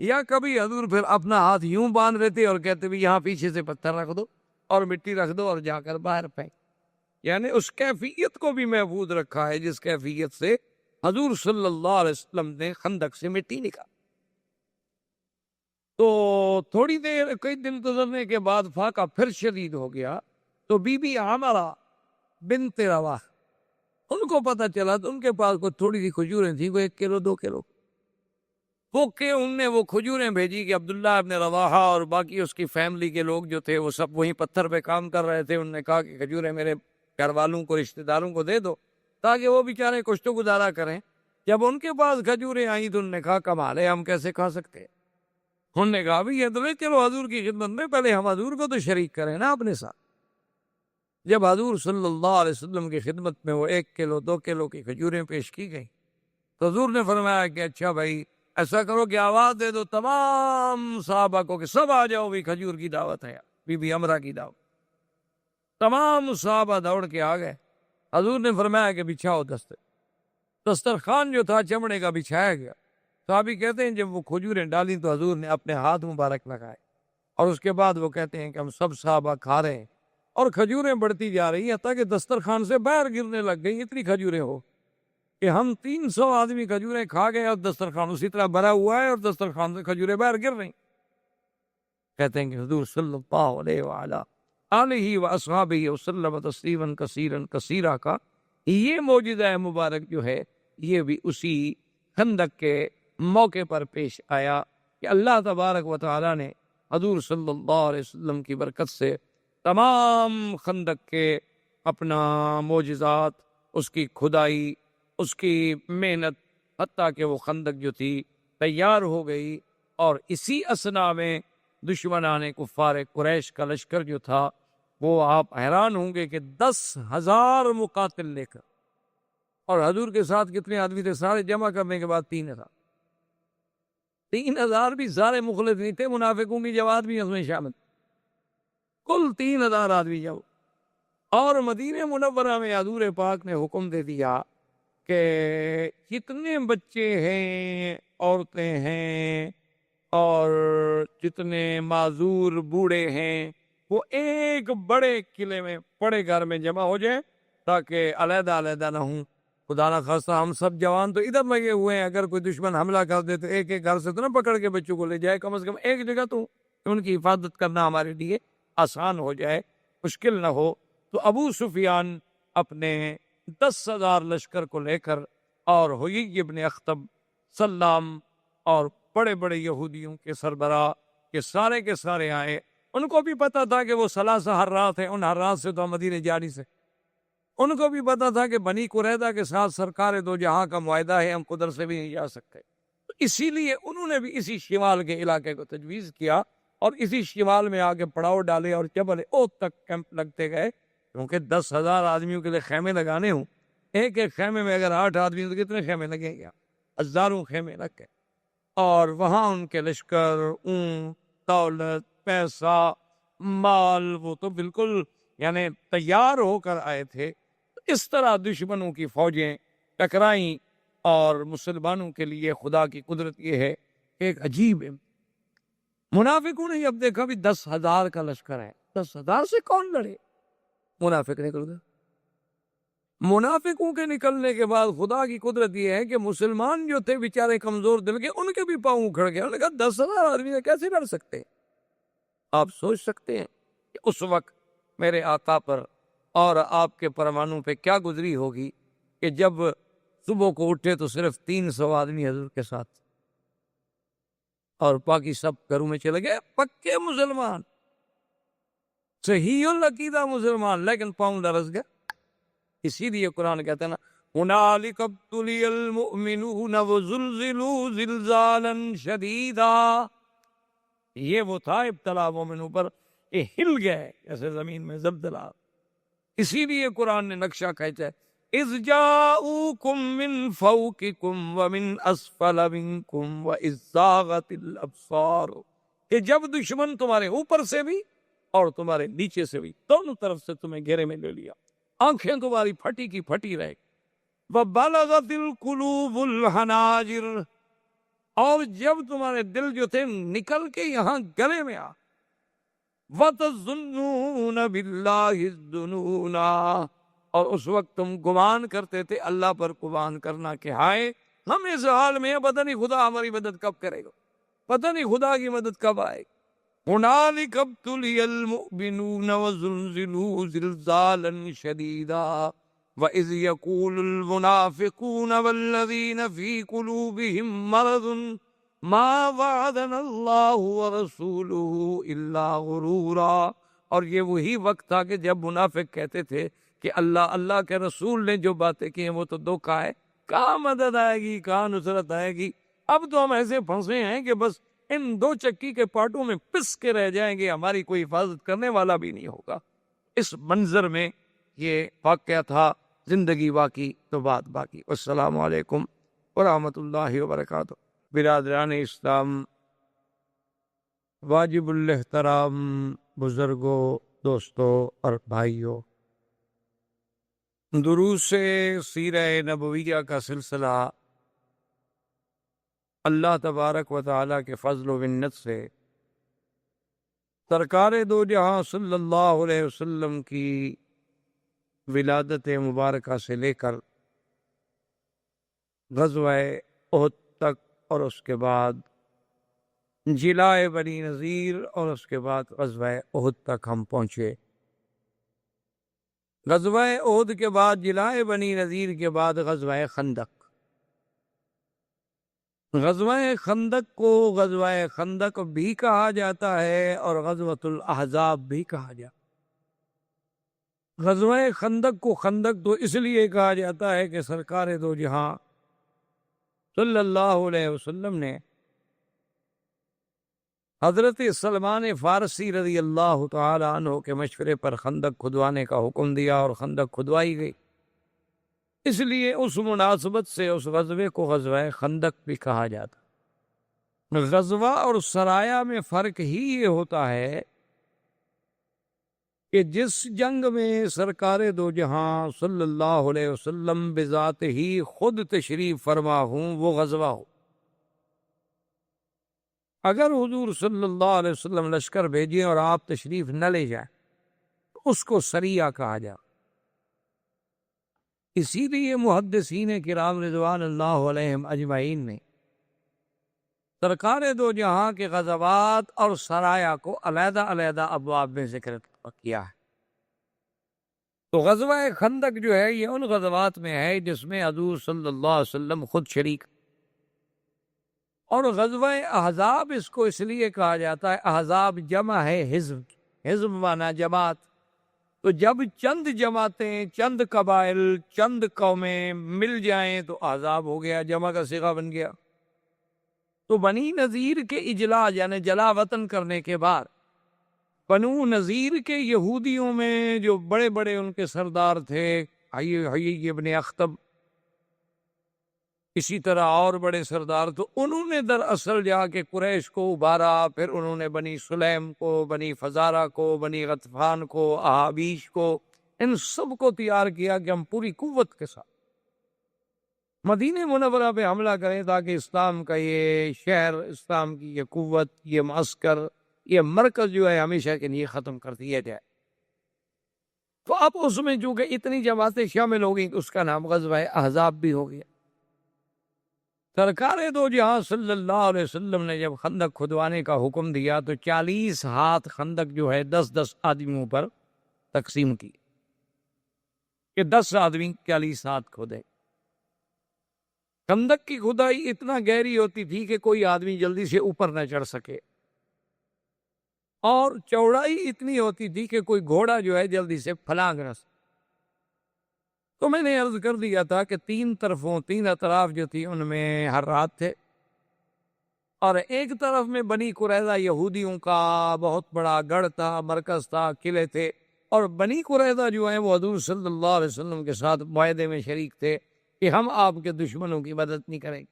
یا کبھی حضور پھر اپنا ہاتھ یوں باندھ لیتے اور کہتے بھی یہاں پیچھے سے پتھر رکھ دو اور مٹی رکھ دو اور جا کر باہر پھینک، یعنی اس کیفیت کو بھی محفوظ رکھا ہے جس کیفیت سے حضور صلی اللہ علیہ وسلم نے خندق سے مٹی نکالی۔ تو تھوڑی دیر، کئی دن گزرنے کے بعد فاقہ پھر شدید ہو گیا، تو بی بی عامرہ بنت رواح ان کو پتہ چلا، تو ان کے پاس کوئی تھوڑی سی کھجوریں تھیں، کوئی 1 کلو 2 کلو، وہ کہ ان نے وہ کھجوریں بھیجی کہ عبداللہ ابن رواحہ اور باقی اس کی فیملی کے لوگ جو تھے وہ سب وہیں پتھر پہ کام کر رہے تھے، انہوں نے کہا کہ کھجوریں میرے گھر والوں کو، رشتہ داروں کو دے دو تاکہ وہ بیچارے کچھ تو گزارا کریں۔ جب ان کے پاس کھجوریں آئیں تو انہوں نے کہا کمال ہے، ہم کیسے کھا سکتے ہیں؟ انہوں نے کہا بھی یہ تو لے چلو حضور کی خدمت میں، پہلے ہم حضور کو تو شریک کریں نا اپنے ساتھ۔ جب حضور صلی اللہ علیہ وسلم کی خدمت میں وہ 1 کلو 2 کلو کی کھجوریں پیش کی گئیں تو حضور نے فرمایا کہ اچھا بھائی ایسا کرو کہ آواز دے دو تمام صحابہ کو کہ سب آ جاؤ، بھی کھجور کی دعوت ہے، بی بی امرا کی دعوت۔ تمام صحابہ دوڑ کے آ گئے۔ حضور نے فرمایا کہ بچھاؤ دسترخوان جو تھا چمڑے کا بچھایا گیا۔ صحابی کہتے ہیں جب وہ کھجوریں ڈالیں تو حضور نے اپنے ہاتھ مبارک لگائے، اور اس کے بعد وہ کہتے ہیں کہ ہم سب صحابہ کھا رہے ہیں اور کھجوریں بڑھتی جا رہی ہیں حتیٰ کہ دسترخوان سے باہر گرنے لگ گئی، اتنی کھجوریں ہو کہ ہم 300 آدمی کھجوریں کھا گئے اور دسترخوان اسی طرح بھرا ہوا ہے اور دسترخوان سے کھجوریں باہر گر رہی۔ کہتے ہیں کہ حضور صلی اللہ علیہ وآلہ آلہ واصحابہ وسلم تسلیما کثیرا کثیرا کا یہ معجزہ مبارک جو ہے یہ بھی اسی خندق کے موقع پر پیش آیا کہ اللہ تبارک و تعالی نے حضور صلی اللہ علیہ وسلم کی برکت سے تمام خندق کے اپنا معجزات، اس کی کھدائی، اس کی محنت، حتیٰ کہ وہ خندق جو تھی تیار ہو گئی، اور اسی اثنا میں دشمنان کفار قریش کا لشکر جو تھا وہ آپ حیران ہوں گے کہ 10,000 مقاتل لے کر، اور حضور کے ساتھ کتنے آدمی تھے سارے جمع کرنے کے بعد 3,000 3,000 بھی سارے مخلص نہیں تھے، منافقوں کی جماعت بھی اس میں شامل، کل 3,000 آدمی جب، اور مدینہ منورہ میں حضور پاک نے حکم دے دیا کہ جتنے بچے ہیں، عورتیں ہیں اور جتنے معذور بوڑھے ہیں وہ ایک بڑے قلعے میں بڑے گھر میں جمع ہو جائیں تاکہ علیحدہ علیحدہ نہ ہوں۔ خدا نہ خواستہ ہم سب جوان تو ادھر لگے ہوئے ہیں، اگر کوئی دشمن حملہ کر دے تو ایک ایک گھر سے تو نہ پکڑ کے بچوں کو لے جائے، کم از کم ایک جگہ تو ان کی حفاظت کرنا ہمارے لیے آسان ہو جائے، مشکل نہ ہو۔ تو ابو سفیان اپنے 10,000 لشکر کو لے کر اور حیی ابن اخطب، سلام اور بڑے بڑے یہودیوں کے سربراہ کے سارے آئے۔ ان کو بھی پتا تھا کہ وہ 3 حرات ہیں، ان حرات سے تو ہم مدینے جا نہیں سکتے۔ ان کو بھی پتا تھا کہ بنی قریظہ کے ساتھ سرکار دو جہاں کا معاہدہ ہے، ہم قدر سے بھی نہیں جا سکتے۔ تو اسی لیے انہوں نے بھی اسی شمال کے علاقے کو تجویز کیا اور اسی شمال میں آگے پڑاؤ ڈالے اور جبل اوت تک کیمپ لگتے گئے، کیونکہ 10,000 آدمیوں کے لیے خیمے لگانے ہوں، ایک ایک خیمے میں اگر 8 آدمی تو کتنے خیمے لگیں گے؟ ہزاروں خیمے لگ گئے، اور وہاں ان کے لشکر، اونٹ، دولت، پیسہ، مال، وہ تو بالکل یعنی تیار ہو کر آئے تھے۔ اس طرح دشمنوں کی فوجیں ٹکرائیں، اور مسلمانوں کے لیے خدا کی قدرت یہ ہے کہ ایک عجیب ہے، منافقوں نے اب دیکھا بھی 10,000 کا لشکر ہے، 10,000 سے کون لڑے؟ منافق نکل گئے۔ منافقوں کے نکلنے کے بعد خدا کی قدرت یہ ہے کہ مسلمان جو تھے بیچارے کمزور دل کے، ان کے بھی پاؤں اکھڑ گئے۔ انہوں نے کہا 10,000 آدمی کیسے لڑ سکتے ہیں؟ آپ سوچ سکتے ہیں کہ اس وقت میرے آقا پر اور آپ کے پروانوں پہ کیا گزری ہوگی کہ جب صبح کو اٹھے تو صرف 300 آدمی حضور کے ساتھ، اور باقی سب گھروں میں چلے گئے، پکے مسلمان، صحیح العقیدہ مسلمان، لیکن پاؤں لرز گئے۔ اسی لیے قرآن کہتے ہیں نا هُنَالِكَ ابْتُلِيَ الْمُؤْمِنُونَ وَزُلْزِلُوا زِلْزَالًا شَدِيدًا، یہ وہ تھا ابتلا مومنوں پر، یہ ہل گئے جیسے زمین میں زلزلہ۔ اسی لیے قرآن نے نقشہ کھینچا ہے اِذْ جَاءُوكُم مِّن فَوْقِكُمْ وَمِنْ أَسْفَلَ مِنْكُمْ وَإِذْ زَاغَتِ الْأَبْصَارُ، کہ جب دشمن تمہارے اوپر سے بھی اور تمہارے نیچے سے بھی، دونوں طرف سے تمہیں گھیرے میں لے لیا، آنکھیں تمہاری پھٹی کی پھٹی رہ گئی۔ وَبَلَغَتِ الْقُلُوبُ الْحَنَاجِرَ، اور جب تمہارے دل جو تھے نکل کے یہاں گلے میں آ، وَتَظُنُّونَ بِاللَّهِ الظُّنُونَا، اور اس وقت تم گمان کرتے تھے اللہ پر گمان کرنا کہ ہائے ہم اس حال میں ہیں، پتہ نہیں خدا ہماری مدد کب کرے گا، پتہ نہیں خدا کی مدد کب آئے گی۔ هُنَالِكَ ابْتُلِيَ الْمُؤْمِنُونَ وَزُلْزِلُوا زِلْزَالًا شَدِيدًا وَإِذْ يَقُولُ الْمُنَافِقُونَ وَالَّذِينَ فِي قُلُوبِهِم مَّرَضٌ مَّا وَعَدَنَا اللَّهُ وَرَسُولُهُ إِلَّا غُرُورًا، اور یہ وہی وقت تھا کہ جب منافق کہتے تھے کہ اللہ کے رسول نے جو باتیں کی ہیں وہ تو دھوکہ ہے، کہاں مدد آئے گی، کہاں نصرت آئے گی، اب تو ہم ایسے پھنسے ہیں کہ بس ان 2 چکی کے پارٹوں میں پس کے رہ جائیں گے، ہماری کوئی حفاظت کرنے والا بھی نہیں ہوگا۔ اس منظر میں یہ واقعہ تھا، زندگی باقی تو بات باقی۔ السلام علیکم ورحمۃ اللہ وبرکاتہ۔ برادران اسلام، واجب الاحترام بزرگوں، دوستوں اور بھائیوں، دروس سیرہ نبویہ کا سلسلہ اللہ تبارک و تعالیٰ کے فضل و منت سے سرکار دو جہاں صلی اللہ علیہ وسلم کی ولادت مبارکہ سے لے کر غزوہ احد تک، اور اس کے بعد جلاء بنی نذیر، اور اس کے بعد غزوہ احد تک ہم پہنچے۔ غزوہ احد کے بعد، جلاء بنی نذیر کے بعد غزوہ خندق۔ غزوہ خندق کو غزوہ خندق بھی کہا جاتا ہے اور غزوۃ الاحزاب بھی کہا جاتا ہے۔ غزوہ خندق کو خندق تو اس لیے کہا جاتا ہے کہ سرکار دو جہاں صلی اللہ علیہ وسلم نے حضرت سلمان فارسی رضی اللہ تعالی عنہ کے مشورے پر خندق کھدوانے کا حکم دیا اور خندق کھدوائی گئی، اس لیے اس مناسبت سے اس غزوے کو غزوہ خندق بھی کہا جاتا۔ غزوہ اور سرایہ میں فرق ہی یہ ہوتا ہے کہ جس جنگ میں سرکار دو جہاں صلی اللہ علیہ وسلم بذات ہی خود تشریف فرما ہوں وہ غزوہ ہو۔ اگر حضور صلی اللہ علیہ وسلم لشکر بھیجیں اور آپ تشریف نہ لے جائیں تو اس کو سریہ کہا جائے۔ اسی لیے محدثین کرام رضوان اللہ علیہم اجمعین نے سرکار دو جہاں کے غزوات اور سرایہ کو علیحدہ علیحدہ ابواب میں ذکر کیا ہے۔ تو غزوہ خندق جو ہے یہ ان غزوات میں ہے جس میں حضور صلی اللہ علیہ وسلم خود شریک، اور غزوہ احزاب اس کو اس لیے کہا جاتا ہے، احزاب جمع ہے حزب، حزب معنی جماعت، تو جب چند جماعتیں، چند قبائل، چند قومیں مل جائیں تو احزاب ہو گیا، جمع کا صیغہ بن گیا۔ تو بنی نذیر کے اجلاء یعنی جلا وطن کرنے کے بعد بنو نذیر کے یہودیوں میں جو بڑے بڑے ان کے سردار تھے، حیی ابن اخطب، اسی طرح اور بڑے سردار، تو انہوں نے دراصل جا کے قریش کو ابھارا، پھر انہوں نے بنی سلیم کو، بنی فزارہ کو، بنی غطفان کو، احابیش کو، ان سب کو تیار کیا کہ ہم پوری قوت کے ساتھ مدینہ منورہ پہ حملہ کریں تاکہ اسلام کا یہ شہر، اسلام کی یہ قوت، یہ معسکر، یہ مرکز جو ہے ہمیشہ کے لیے ختم کر دیا جائے۔ تو اب اس میں چونکہ اتنی جماعتیں شامل ہو گئیں تو اس کا نام غزوہ احزاب بھی ہو گیا۔ سرکار دو جہاں صلی اللہ علیہ وسلم نے جب خندق کھدوانے کا حکم دیا تو 40 ہاتھ خندق جو ہے 10-10 آدمیوں پر تقسیم کی کہ 10 آدمی 40 ہاتھ کھودے۔ خندق کی کھدائی اتنا گہری ہوتی تھی کہ کوئی آدمی جلدی سے اوپر نہ چڑھ سکے، اور چوڑائی اتنی ہوتی تھی کہ کوئی گھوڑا جو ہے جلدی سے پھلانگ نہ سکے۔ تو میں نے عرض کر دیا تھا کہ 3 اطراف جو تھی ان میں حرات تھے، اور ایک طرف میں بنی قریظہ یہودیوں کا بہت بڑا گڑھ تھا، مرکز تھا، قلعے تھے، اور بنی قریظہ جو ہیں وہ حضور صلی اللہ علیہ وسلم کے ساتھ معاہدے میں شریک تھے کہ ہم آپ کے دشمنوں کی مدد نہیں کریں گے۔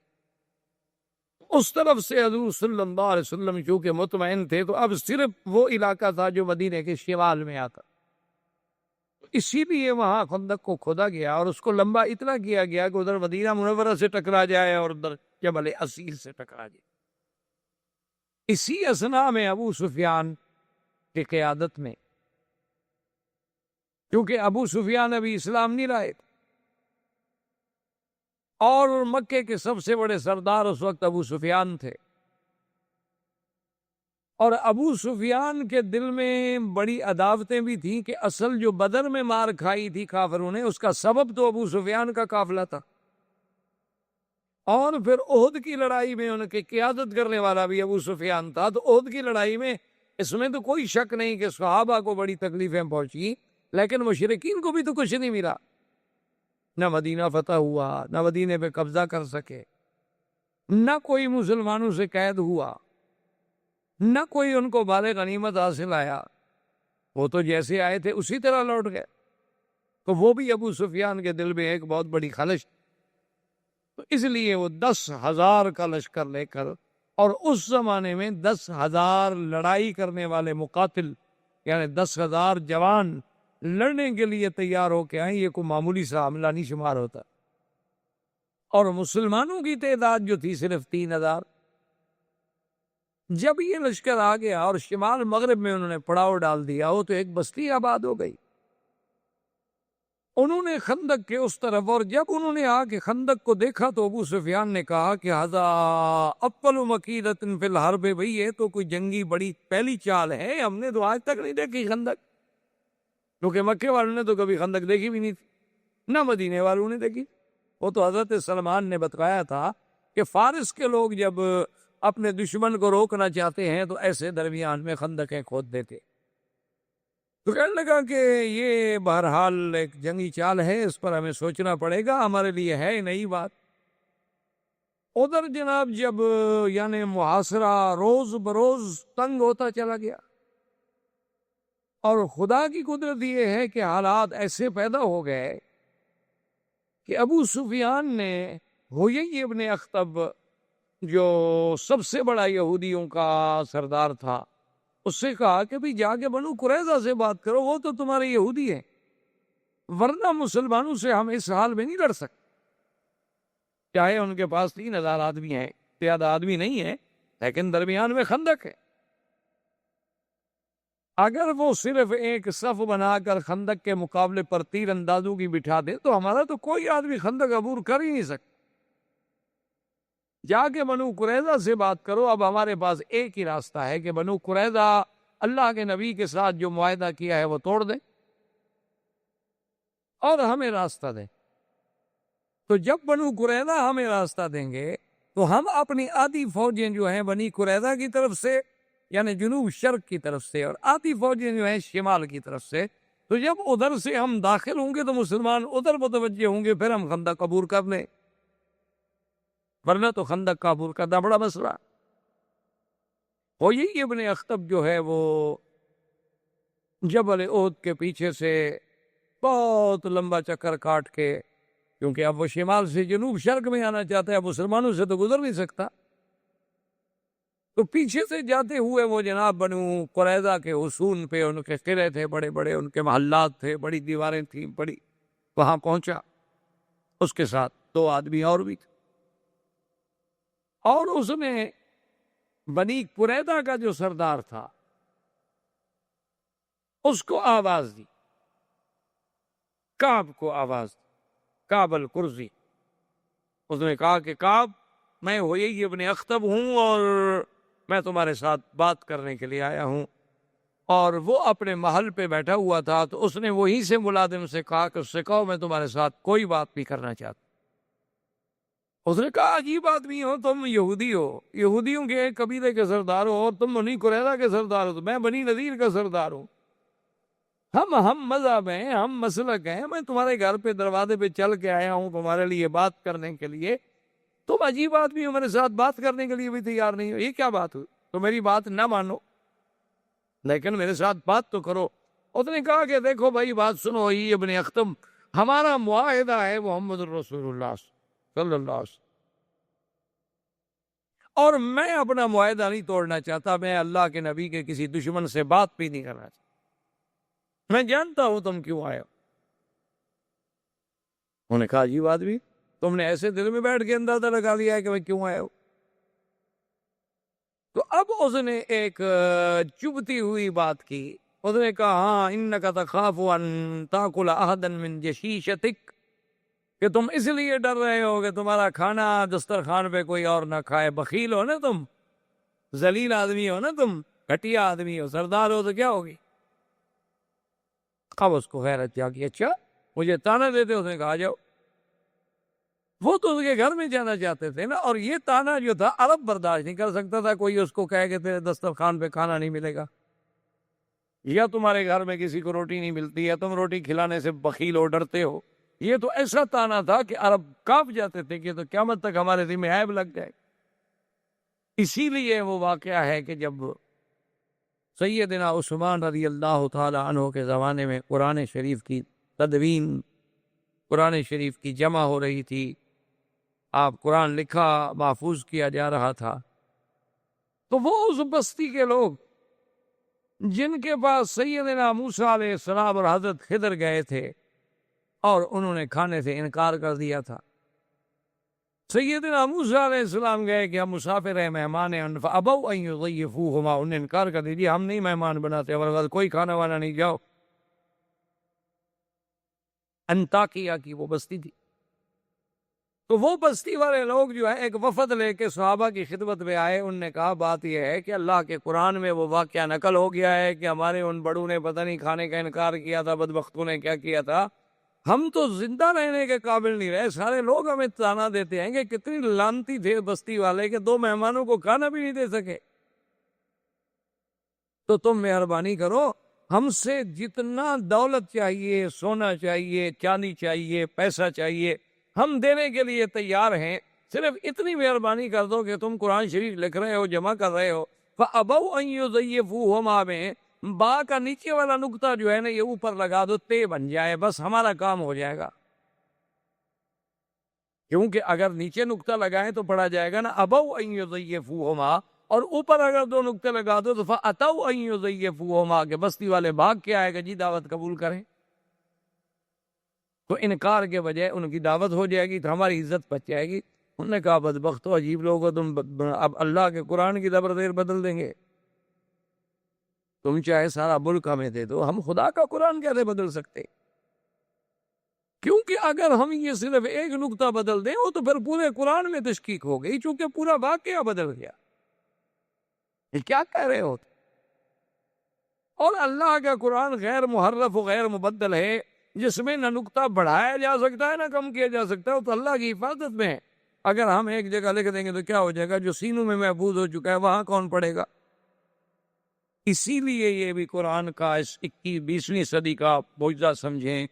اس طرف سے حضور صلی اللہ علیہ وسلم چونکہ مطمئن تھے تو اب صرف وہ علاقہ تھا جو مدینے کے شمال میں آتا، اسی لیے وہاں خندق کو کھودا گیا اور اس کو لمبا اتنا کیا گیا کہ ادھر مدینہ منورہ سے ٹکرا جائے اور ادھر جبل اسیر سے ٹکرا جائے۔ اسی اثناء میں ابو سفیان کی قیادت میں، کیونکہ ابو سفیان ابھی اسلام نہیں لائے اور مکے کے سب سے بڑے سردار اس وقت ابو سفیان تھے، اور ابو سفیان کے دل میں بڑی عداوتیں بھی تھیں کہ اصل جو بدر میں مار کھائی تھی کافروں نے اس کا سبب تو ابو سفیان کا قافلہ تھا، اور پھر احد کی لڑائی میں ان کی قیادت کرنے والا بھی ابو سفیان تھا۔ تو احد کی لڑائی میں اس میں تو کوئی شک نہیں کہ صحابہ کو بڑی تکلیفیں پہنچی، لیکن مشرکین کو بھی تو کچھ نہیں ملا، نہ مدینہ فتح ہوا، نہ مدینے پہ قبضہ کر سکے، نہ کوئی مسلمانوں سے قید ہوا، نہ کوئی ان کو مال غنیمت حاصل آیا۔ وہ تو جیسے آئے تھے اسی طرح لوٹ گئے. تو وہ بھی ابو سفیان کے دل میں ایک بہت بڑی خلش. تو اس لیے وہ 10,000 کا لشکر لے کر، اور اس زمانے میں 10,000 لڑائی کرنے والے مقاتل، یعنی 10,000 جوان لڑنے کے لیے تیار ہو کے آئے. یہ کوئی معمولی سا حملہ نہیں شمار ہوتا. اور مسلمانوں کی تعداد جو تھی صرف 3,000. جب یہ لشکر آ گیا اور شمال مغرب میں انہوں نے پڑاؤ ڈال دیا، وہ تو ایک بستی آباد ہو گئی. انہوں نے خندق کے اس طرف، اور جب انہوں نے آ کے خندق کو دیکھا تو ابو سفیان نے کہا کہ ھذا اول مکیدۃ فی الحرب، بھئی یہ تو کوئی جنگی بڑی پہلی چال ہے، ہم نے تو آج تک نہیں دیکھی خندق. کیونکہ مکے والوں نے تو کبھی خندق دیکھی بھی نہیں تھی، نہ مدینے والوں نے دیکھی. وہ تو حضرت سلمان نے بتایا تھا کہ فارس کے لوگ جب اپنے دشمن کو روکنا چاہتے ہیں تو ایسے درمیان میں خندقیں کھود دیتے. تو کہنے لگا کہ یہ بہرحال ایک جنگی چال ہے، اس پر ہمیں سوچنا پڑے گا، ہمارے لیے ہے نئی بات. ادھر جناب جب یعنی محاصرہ روز بروز تنگ ہوتا چلا گیا، اور خدا کی قدرت یہ ہے کہ حالات ایسے پیدا ہو گئے کہ ابو سفیان نے ہویی ابن اخطب، جو سب سے بڑا یہودیوں کا سردار تھا، اس سے کہا کہ بھی جا کے بنو قریظہ سے بات کرو، وہ تو تمہارے یہودی ہیں، ورنہ مسلمانوں سے ہم اس حال میں نہیں لڑ سکتے. چاہے ان کے پاس 3,000 آدمی ہیں، زیادہ آدمی نہیں ہے، لیکن درمیان میں خندق ہے. اگر وہ صرف ایک صف بنا کر خندق کے مقابلے پر تیر اندازوں کی بٹھا دے تو ہمارا تو کوئی آدمی خندق عبور کر ہی نہیں سکتا. جا کے بنو قریظہ سے بات کرو. اب ہمارے پاس ایک ہی راستہ ہے کہ بنو قریظہ اللہ کے نبی کے ساتھ جو معاہدہ کیا ہے وہ توڑ دیں اور ہمیں راستہ دیں. تو جب بنو قریظہ ہمیں راستہ دیں گے تو ہم اپنی آدھی فوجیں جو ہیں بنی قریظہ کی طرف سے، یعنی جنوب شرق کی طرف سے، اور آدھی فوجیں جو ہیں شمال کی طرف سے، تو جب ادھر سے ہم داخل ہوں گے تو مسلمان ادھر متوجہ ہوں گے، پھر ہم خندق عبور کر لیں، ورنہ تو خندق کا عبور کرنا بڑا مسئلہ. وہ یہی ابن اخطب جو ہے وہ جبل احد کے پیچھے سے بہت لمبا چکر کاٹ کے، کیونکہ اب وہ شمال سے جنوب شرق میں آنا چاہتا ہے، مسلمانوں سے تو گزر نہیں سکتا، تو پیچھے سے جاتے ہوئے وہ جناب بنو قریظہ کے حصون پہ، ان کے قلعے تھے بڑے بڑے، ان کے محلات تھے، بڑی دیواریں تھیں بڑی، وہاں پہنچا. اس کے ساتھ 2 آدمی اور بھی تھے، اور اس نے بنی قریظہ کا جو سردار تھا اس کو آواز دی، کعب کو آواز دی، کعب القرظی. اس نے کہا کہ کعب، میں ہویی ابن اخطب ہوں اور میں تمہارے ساتھ بات کرنے کے لیے آیا ہوں. اور وہ اپنے محل پہ بیٹھا ہوا تھا، تو اس نے وہیں سے ملازم سے کہا کہ اس سے کہو میں تمہارے ساتھ کوئی بات نہیں کرنا چاہتا. اس نے کہا عجیب آدمی ہو تم، یہودی ہو، یہودیوں کے ایک قبیلے کے سردار ہو، اور تم بنی قریظہ کے سردار ہو، تو میں بنی نذیر کا سردار ہوں. ہم مذہب ہیں، ہم مسلک ہیں، میں تمہارے گھر پہ دروازے پہ چل کے آیا ہوں تمہارے لیے بات کرنے کے لیے، تم عجیب آدمی ہو، میرے ساتھ بات کرنے کے لیے بھی تیار نہیں ہو، یہ کیا بات ہوئی؟ تو میری بات نہ مانو لیکن میرے ساتھ بات تو کرو. اس نے کہا کہ دیکھو بھائی بات سنو، یہ ابن اخطب، ہمارا معاہدہ ہے محمد الرسول اللہ صلی اللہ علیہ وسلم، اور میں اپنا معاہدہ نہیں توڑنا چاہتا، میں اللہ کے نبی کے کسی دشمن سے بات بھی نہیں کرنا چاہتا. میں جانتا ہوں تم کیوں آئے ہو. انہوں نے کہا عجیب آدمی، تم نے ایسے دل میں بیٹھ کے اندازہ لگا لیا ہے کہ میں کیوں آیا ہوں. تو اب اس نے ایک چبھتی ہوئی بات کی. اس نے کہا ہاں انک تخاف ان تاکل احدا من جشیشتک، کہ تم اس لیے ڈر رہے ہو کہ تمہارا کھانا دسترخوان پہ کوئی اور نہ کھائے. بخیل ہو نا تم، ذلیل آدمی ہو نا تم، گھٹیا آدمی ہو، سردار ہو تو کیا ہوگی. اب اس کو غیرت جاگی، اچھا مجھے تانا دیتے. اس نے کہا جاؤ. وہ تو اس کے گھر میں جانا چاہتے تھے نا، اور یہ تانا جو تھا عرب برداشت نہیں کر سکتا تھا. کوئی اس کو کہے کہ تیرے دسترخوان پہ کھانا نہیں ملے گا، یا تمہارے گھر میں کسی کو روٹی نہیں ملتی، یا تم روٹی کھلانے سے بخیل ہو، ڈرتے ہو. یہ تو ایسا تانا تھا کہ عرب کانپ جاتے تھے کہ تو قیامت تک ہمارے دل میں عیب لگ جائے. اسی لیے وہ واقعہ ہے کہ جب سیدنا عثمان رضی اللہ تعالی عنہ کے زمانے میں قرآن شریف کی تدوین، قرآن شریف کی جمع ہو رہی تھی، آپ قرآن لکھا محفوظ کیا جا رہا تھا، تو وہ اس بستی کے لوگ جن کے پاس سیدنا موسیٰ علیہ السلام اور حضرت خضر گئے تھے اور انہوں نے کھانے سے انکار کر دیا تھا، سیدنا موسیٰ علیہ السلام گئے کہ ہم مسافر ہیں، مہمان ہیں، فَأَبَوْا أَن يُضَيِّفُوهُمَا، انہوں نے انکار کر دیا، ہم نہیں مہمان بناتے، ہمارے پاس کوئی کھانا وانا نہیں، جاؤ۔ انطاکیہ کی وہ بستی تھی، تو وہ بستی والے لوگ جو ہے ایک وفد لے کے صحابہ کی خدمت میں آئے، انہوں نے کہا بات یہ ہے کہ اللہ کے قرآن میں وہ واقعہ نقل ہو گیا ہے کہ ہمارے ان بڑوں نے پتہ نہیں کھانے کا انکار کیا تھا، بدبختوں نے کیا کیا تھا، ہم تو زندہ رہنے کے قابل نہیں رہے، سارے لوگ ہمیں تانا دیتے ہیں کہ کتنی لانتی تھے بستی والے کہ 2 مہمانوں کو کھانا بھی نہیں دے سکے، تو تم مہربانی کرو، ہم سے جتنا دولت چاہیے، سونا چاہیے، چاندی چاہیے، پیسہ چاہیے، ہم دینے کے لیے تیار ہیں، صرف اتنی مہربانی کر دو کہ تم قرآن شریف لکھ رہے ہو، جمع کر رہے ہو۔ فَأَبَوْا أَن يُضَيِّفُوهُمَا میں با کا نیچے والا نقطہ جو ہے نا یہ اوپر لگا دو، تے بن جائے، بس ہمارا کام ہو جائے گا، کیونکہ اگر نیچے نقطہ لگائیں تو پڑھا جائے گا نا أَبَوْا أَن يُضَيِّفُوهُمَا، اور اوپر اگر 2 نقطے لگا دو تو فَأَتَوْا أَن يُضَيِّفُوهُمَا کہ بستی والے بھاگ کے آئے گا جی دعوت قبول کریں، تو انکار کے بجائے ان کی دعوت ہو جائے گی تو ہماری عزت بچ جائے گی۔ انہوں نے کہا بدبختو، عجیب لوگ ہو تم، اب اللہ کے قرآن کی زبردیر بدل دیں گے، تم چاہے سارا ملک ہمیں دے دو، ہم خدا کا قرآن کیسے بدل سکتے؟ کیونکہ اگر ہم یہ صرف ایک نقطہ بدل دیں وہ تو پھر پورے قرآن میں تشکیک ہو گئی، چونکہ پورا واقعہ بدل گیا۔ یہ کیا کہہ رہے ہو؟ اور اللہ کا قرآن غیر محرف و غیر مبدل ہے، جس میں نہ نقطہ بڑھایا جا سکتا ہے نہ کم کیا جا سکتا ہے، وہ تو اللہ کی حفاظت میں ہے۔ اگر ہم ایک جگہ لکھ دیں گے تو کیا ہو جائے گا؟ جو سینوں میں محفوظ ہو چکا ہے وہاں کون پڑھے گا؟ اسی لیے یہ بھی قرآن کا اس 21ویں صدی کا معجزہ سمجھیں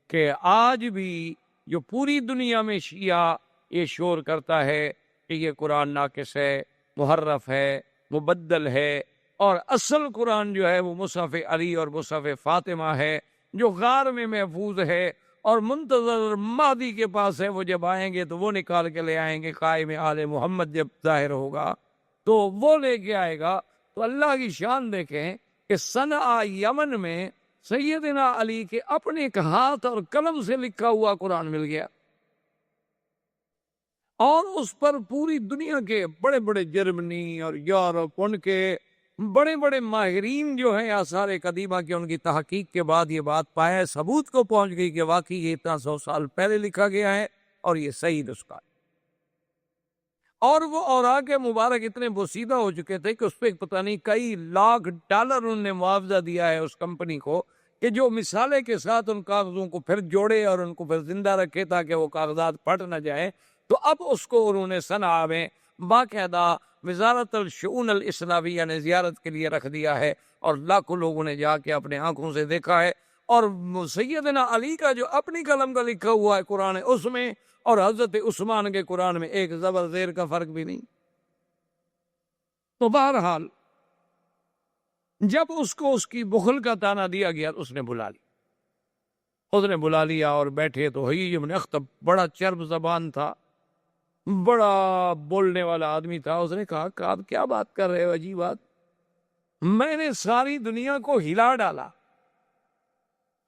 کہ آج بھی جو پوری دنیا میں شیعہ یہ شور کرتا ہے کہ یہ قرآن ناقص ہے، محرف ہے، مبدل ہے، اور اصل قرآن جو ہے وہ مصحف علی اور مصحف فاطمہ ہے جو غار میں محفوظ ہے، اور منتظر مہدی کے پاس ہے، وہ جب آئیں گے تو وہ نکال کے لے آئیں گے، قائم آل محمد جب ظاہر ہوگا تو وہ لے کے آئے گا۔ تو اللہ کی شان دیکھیں کہ صنعاء یمن میں سیدنا علی کے اپنے ایک ہاتھ اور قلم سے لکھا ہوا قرآن مل گیا، اور اس پر پوری دنیا کے بڑے بڑے جرمنی اور یورپ ان کے بڑے بڑے ماہرین جو ہیں آثار قدیمہ کے، ان کی تحقیق کے بعد یہ بات پایا، ثبوت کو پہنچ گئی کہ واقعی یہ اتنا 100 سال پہلے لکھا گیا ہے اور یہ صحیح نسخہ ہے۔ اور وہ اوراق مبارک اتنے بوسیدہ ہو چکے تھے کہ اس پہ پتہ نہیں کئی لاکھ ڈالر انہوں نے معاوضہ دیا ہے اس کمپنی کو کہ جو مثالے کے ساتھ ان کاغذوں کو پھر جوڑے اور ان کو پھر زندہ رکھے تاکہ وہ کاغذات پھٹ نہ جائیں۔ تو اب اس کو انہوں نے صنعاء میں باقاعدہ وزارت الشؤون الاسلامیہ نے زیارت کے لیے رکھ دیا ہے، اور لاکھوں لوگوں نے جا کے اپنے آنکھوں سے دیکھا ہے، اور سیدنا علی کا جو اپنی قلم کا لکھا ہوا ہے قرآن اس میں، اور حضرت عثمان کے قرآن میں ایک زبر زیر کا فرق بھی نہیں۔ تو بہرحال جب اس کو اس کی بخل کا تانا دیا گیا تو اس نے بلا لیا، اس نے بلا لیا اور بیٹھے تو حیی بن اخطب بڑا چرب زبان تھا، بڑا بولنے والا آدمی تھا۔ اس نے کہا کہ آپ کیا بات کر رہے ہو، عجیب بات، میں نے ساری دنیا کو ہلا ڈالا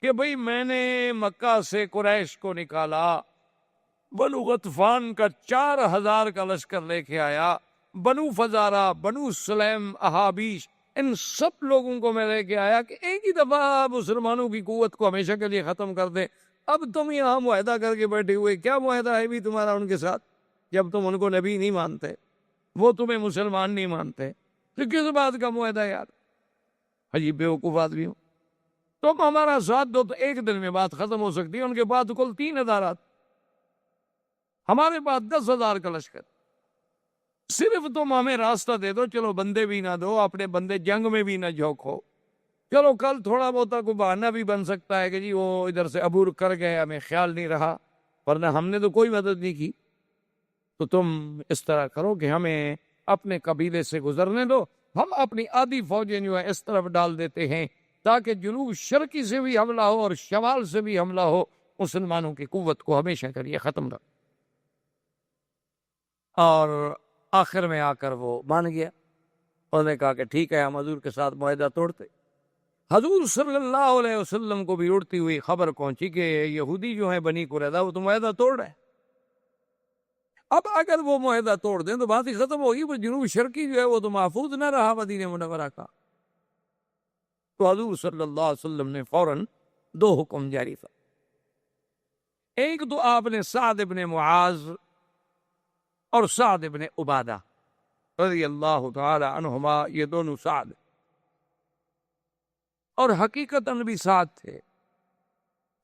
کہ بھئی میں نے مکہ سے قریش کو نکالا، بنو غطفان کا 4000 کا لشکر لے کے آیا، بنو فزارہ، بنو سلیم، احابیش، ان سب لوگوں کو میں لے کے آیا کہ ایک ہی دفعہ مسلمانوں کی قوت کو ہمیشہ کے لیے ختم کر دے۔ اب تم یہاں معاہدہ کر کے بیٹھے ہوئے، کیا معاہدہ ہے بھی تمہارا ان کے ساتھ؟ جب تم ان کو نبی نہیں مانتے، وہ تمہیں مسلمان نہیں مانتے، تو کس بات کا معاہدہ یار؟ عجیب بیوقوف آدمی ہو، تم ہمارا ساتھ دو تو ایک دن میں بات ختم ہو سکتی ہے، ان کے پاس کل 3000، ہمارے پاس 10,000 کا لشکر، صرف تم ہمیں راستہ دے دو، چلو بندے بھی نہ دو، اپنے بندے جنگ میں بھی نہ جھونکو، چلو کل تھوڑا بہت کوئی بہانہ بھی بن سکتا ہے کہ جی وہ ادھر سے عبور کر گئے، ہمیں خیال نہیں رہا، ورنہ ہم نے تو کوئی مدد نہیں کی۔ تو تم اس طرح کرو کہ ہمیں اپنے قبیلے سے گزرنے دو، ہم اپنی آدھی فوجیں جو ہے اس طرف ڈال دیتے ہیں تاکہ جنوب شرقی سے بھی حملہ ہو اور شمال سے بھی حملہ ہو، مسلمانوں کی قوت کو ہمیشہ کے لیے ختم کر۔ اور آخر میں آ کر وہ مان گیا، انہوں نے کہا کہ ٹھیک ہے، ہم حضور کے ساتھ معاہدہ توڑتے۔ حضور صلی اللہ علیہ وسلم کو بھی اڑتی ہوئی خبر پہنچی کہ یہودی جو ہیں بنی قریظہ وہ تو معاہدہ توڑ رہے ہیں۔ اب اگر وہ معاہدہ توڑ دیں تو بات ہی ختم ہوگی، پر جنوب شرقی جو ہے وہ تو محفوظ نہ رہا مدینہ منورہ کا۔ تو حضور صلی اللہ علیہ وسلم نے فوراً 2 حکم جاری کر۔ ایک تو آپ نے سعد بن معاذ اور سعد بن عبادہ رضی اللہ تعالی عنہما، یہ دونوں سعد اور حقیقتاً بھی ساتھ تھے،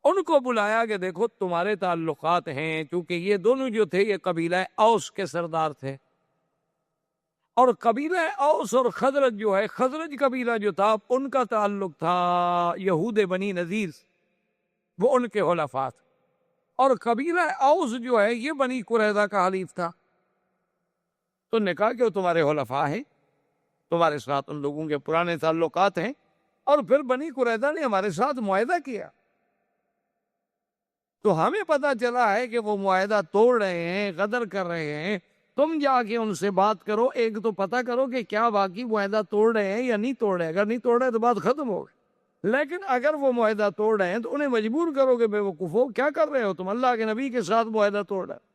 ان کو بلایا کہ دیکھو تمہارے تعلقات ہیں، چونکہ یہ دونوں جو تھے یہ قبیلہ اوس کے سردار تھے، اور قبیلہ اوس اور خزرج جو ہے، خزرج قبیلہ جو تھا ان کا تعلق تھا یہود بنی نذیر، وہ ان کے حلفاء تھے، اور قبیلہ اوس جو ہے یہ بنی قریظہ کا حلیف تھا۔ تو نے کہا کہ وہ تمہارے حلفاء ہیں، تمہارے ساتھ ان لوگوں کے پرانے تعلقات ہیں، اور پھر بنی قریظہ نے ہمارے ساتھ معاہدہ کیا، تو ہمیں پتہ چلا ہے کہ وہ معاہدہ توڑ رہے ہیں، غدر کر رہے ہیں، تم جا کے ان سے بات کرو، ایک تو پتہ کرو کہ کیا واقعی معاہدہ توڑ رہے ہیں یا نہیں توڑ رہے ہیں، اگر نہیں توڑ رہے تو بات ختم ہو گئی، لیکن اگر وہ معاہدہ توڑ رہے ہیں تو انہیں مجبور کرو کہ بے وقوفو کیا کر رہے ہو تم، اللہ کے نبی کے ساتھ معاہدہ توڑ رہے ہو۔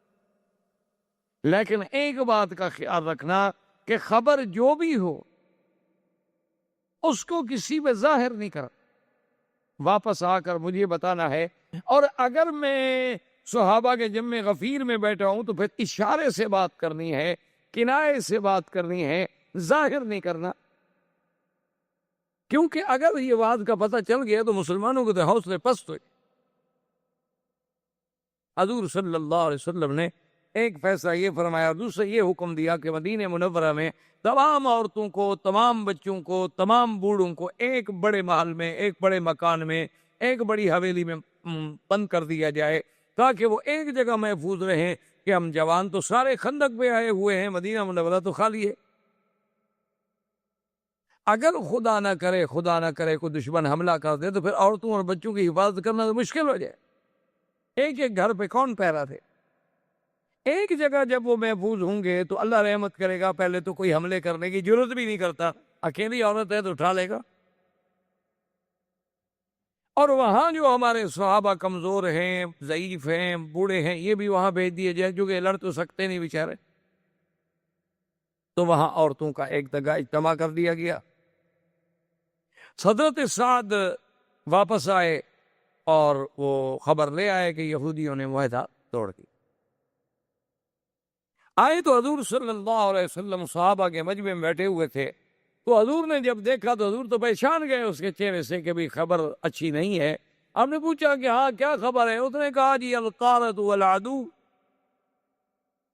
لیکن ایک بات کا خیال رکھنا کہ خبر جو بھی ہو اس کو کسی پہ ظاہر نہیں کر، واپس آ کر مجھے بتانا ہے، اور اگر میں صحابہ کے جمع غفیر میں بیٹھا ہوں تو پھر اشارے سے بات کرنی ہے، کنائے سے بات کرنی ہے، ظاہر نہیں کرنا، کیونکہ اگر یہ بات کا پتہ چل گیا تو مسلمانوں کو تو حوصلے پست ہوئے۔ حضور صلی اللہ علیہ وسلم نے ایک فیصلہ یہ فرمایا اور دوسرا یہ حکم دیا کہ مدینہ منورہ میں تمام عورتوں کو، تمام بچوں کو، تمام بوڑھوں کو ایک بڑے محل میں، ایک بڑے مکان میں، ایک بڑی حویلی میں بند کر دیا جائے تاکہ وہ ایک جگہ محفوظ رہیں کہ ہم جوان تو سارے خندق پہ آئے ہوئے ہیں، مدینہ منورہ تو خالی ہے، اگر خدا نہ کرے کوئی دشمن حملہ کر دے تو پھر عورتوں اور بچوں کی حفاظت کرنا تو مشکل ہو جائے۔ ایک ایک گھر پہ کون پہرا دے؟ ایک جگہ جب وہ محفوظ ہوں گے تو اللہ رحمت کرے گا، پہلے تو کوئی حملے کرنے کی ضرورت بھی نہیں کرتا، اکیلی عورت ہے تو اٹھا لے گا۔ اور وہاں جو ہمارے صحابہ کمزور ہیں، ضعیف ہیں، بوڑھے ہیں، یہ بھی وہاں بھیج دیے جائے، کیونکہ لڑ تو سکتے نہیں بیچارے، تو وہاں عورتوں کا ایک جگہ اجتماع کر دیا گیا۔ حضرت سعد واپس آئے اور وہ خبر لے آئے کہ یہودیوں نے معاہدہ توڑ دیا۔ آئے تو حضور صلی اللہ علیہ وسلم صحابہ کے مجمع میں بیٹھے ہوئے تھے، تو حضور نے جب دیکھا تو حضور تو پہچان گئے اس کے چہرے سے کہ بھی خبر اچھی نہیں ہے۔ ہم نے پوچھا کہ ہاں کیا خبر ہے؟ اس نے کہا جی القارۃ والعدو،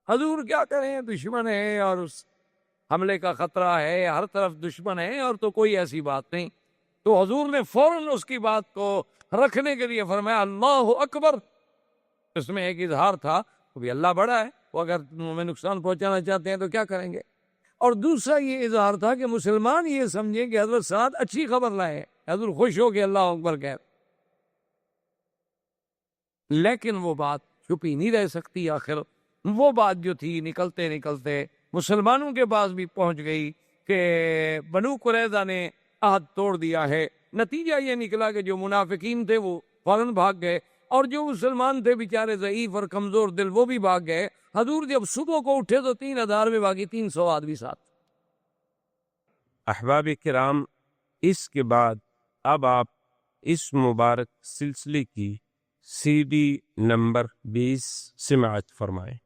حضور کیا کریں، دشمن ہے اور حملے کا خطرہ ہے، ہر طرف دشمن ہے، اور تو کوئی ایسی بات نہیں۔ تو حضور نے فوراً اس کی بات کو رکھنے کے لیے فرمایا اللہ اکبر۔ اس میں ایک اظہار تھا وہ بھی اللہ بڑا ہے، وہ اگر ہمیں نقصان پہنچانا چاہتے ہیں تو کیا کریں گے، اور دوسرا یہ اظہار تھا کہ مسلمان یہ سمجھیں کہ حضرت سعد اچھی خبر لائے، حضور خوش ہو کے اللہ اکبر کہہ۔ لیکن وہ بات چھپی نہیں رہ سکتی، آخر وہ بات جو تھی نکلتے نکلتے مسلمانوں کے پاس بھی پہنچ گئی کہ بنو قریظہ نے عہد توڑ دیا ہے۔ نتیجہ یہ نکلا کہ جو منافقین تھے وہ فوراً بھاگ گئے، اور جو مسلمان تھے بیچارے ضعیف اور کمزور دل وہ بھی بھاگ گئے۔ حضور جب صبح کو اٹھے تو 3000 میں باقی 300 آدمی ساتھ۔ احباب کرام، اس کے بعد اب آپ اس مبارک سلسلے کی CD نمبر 20 سماعت فرمائیں۔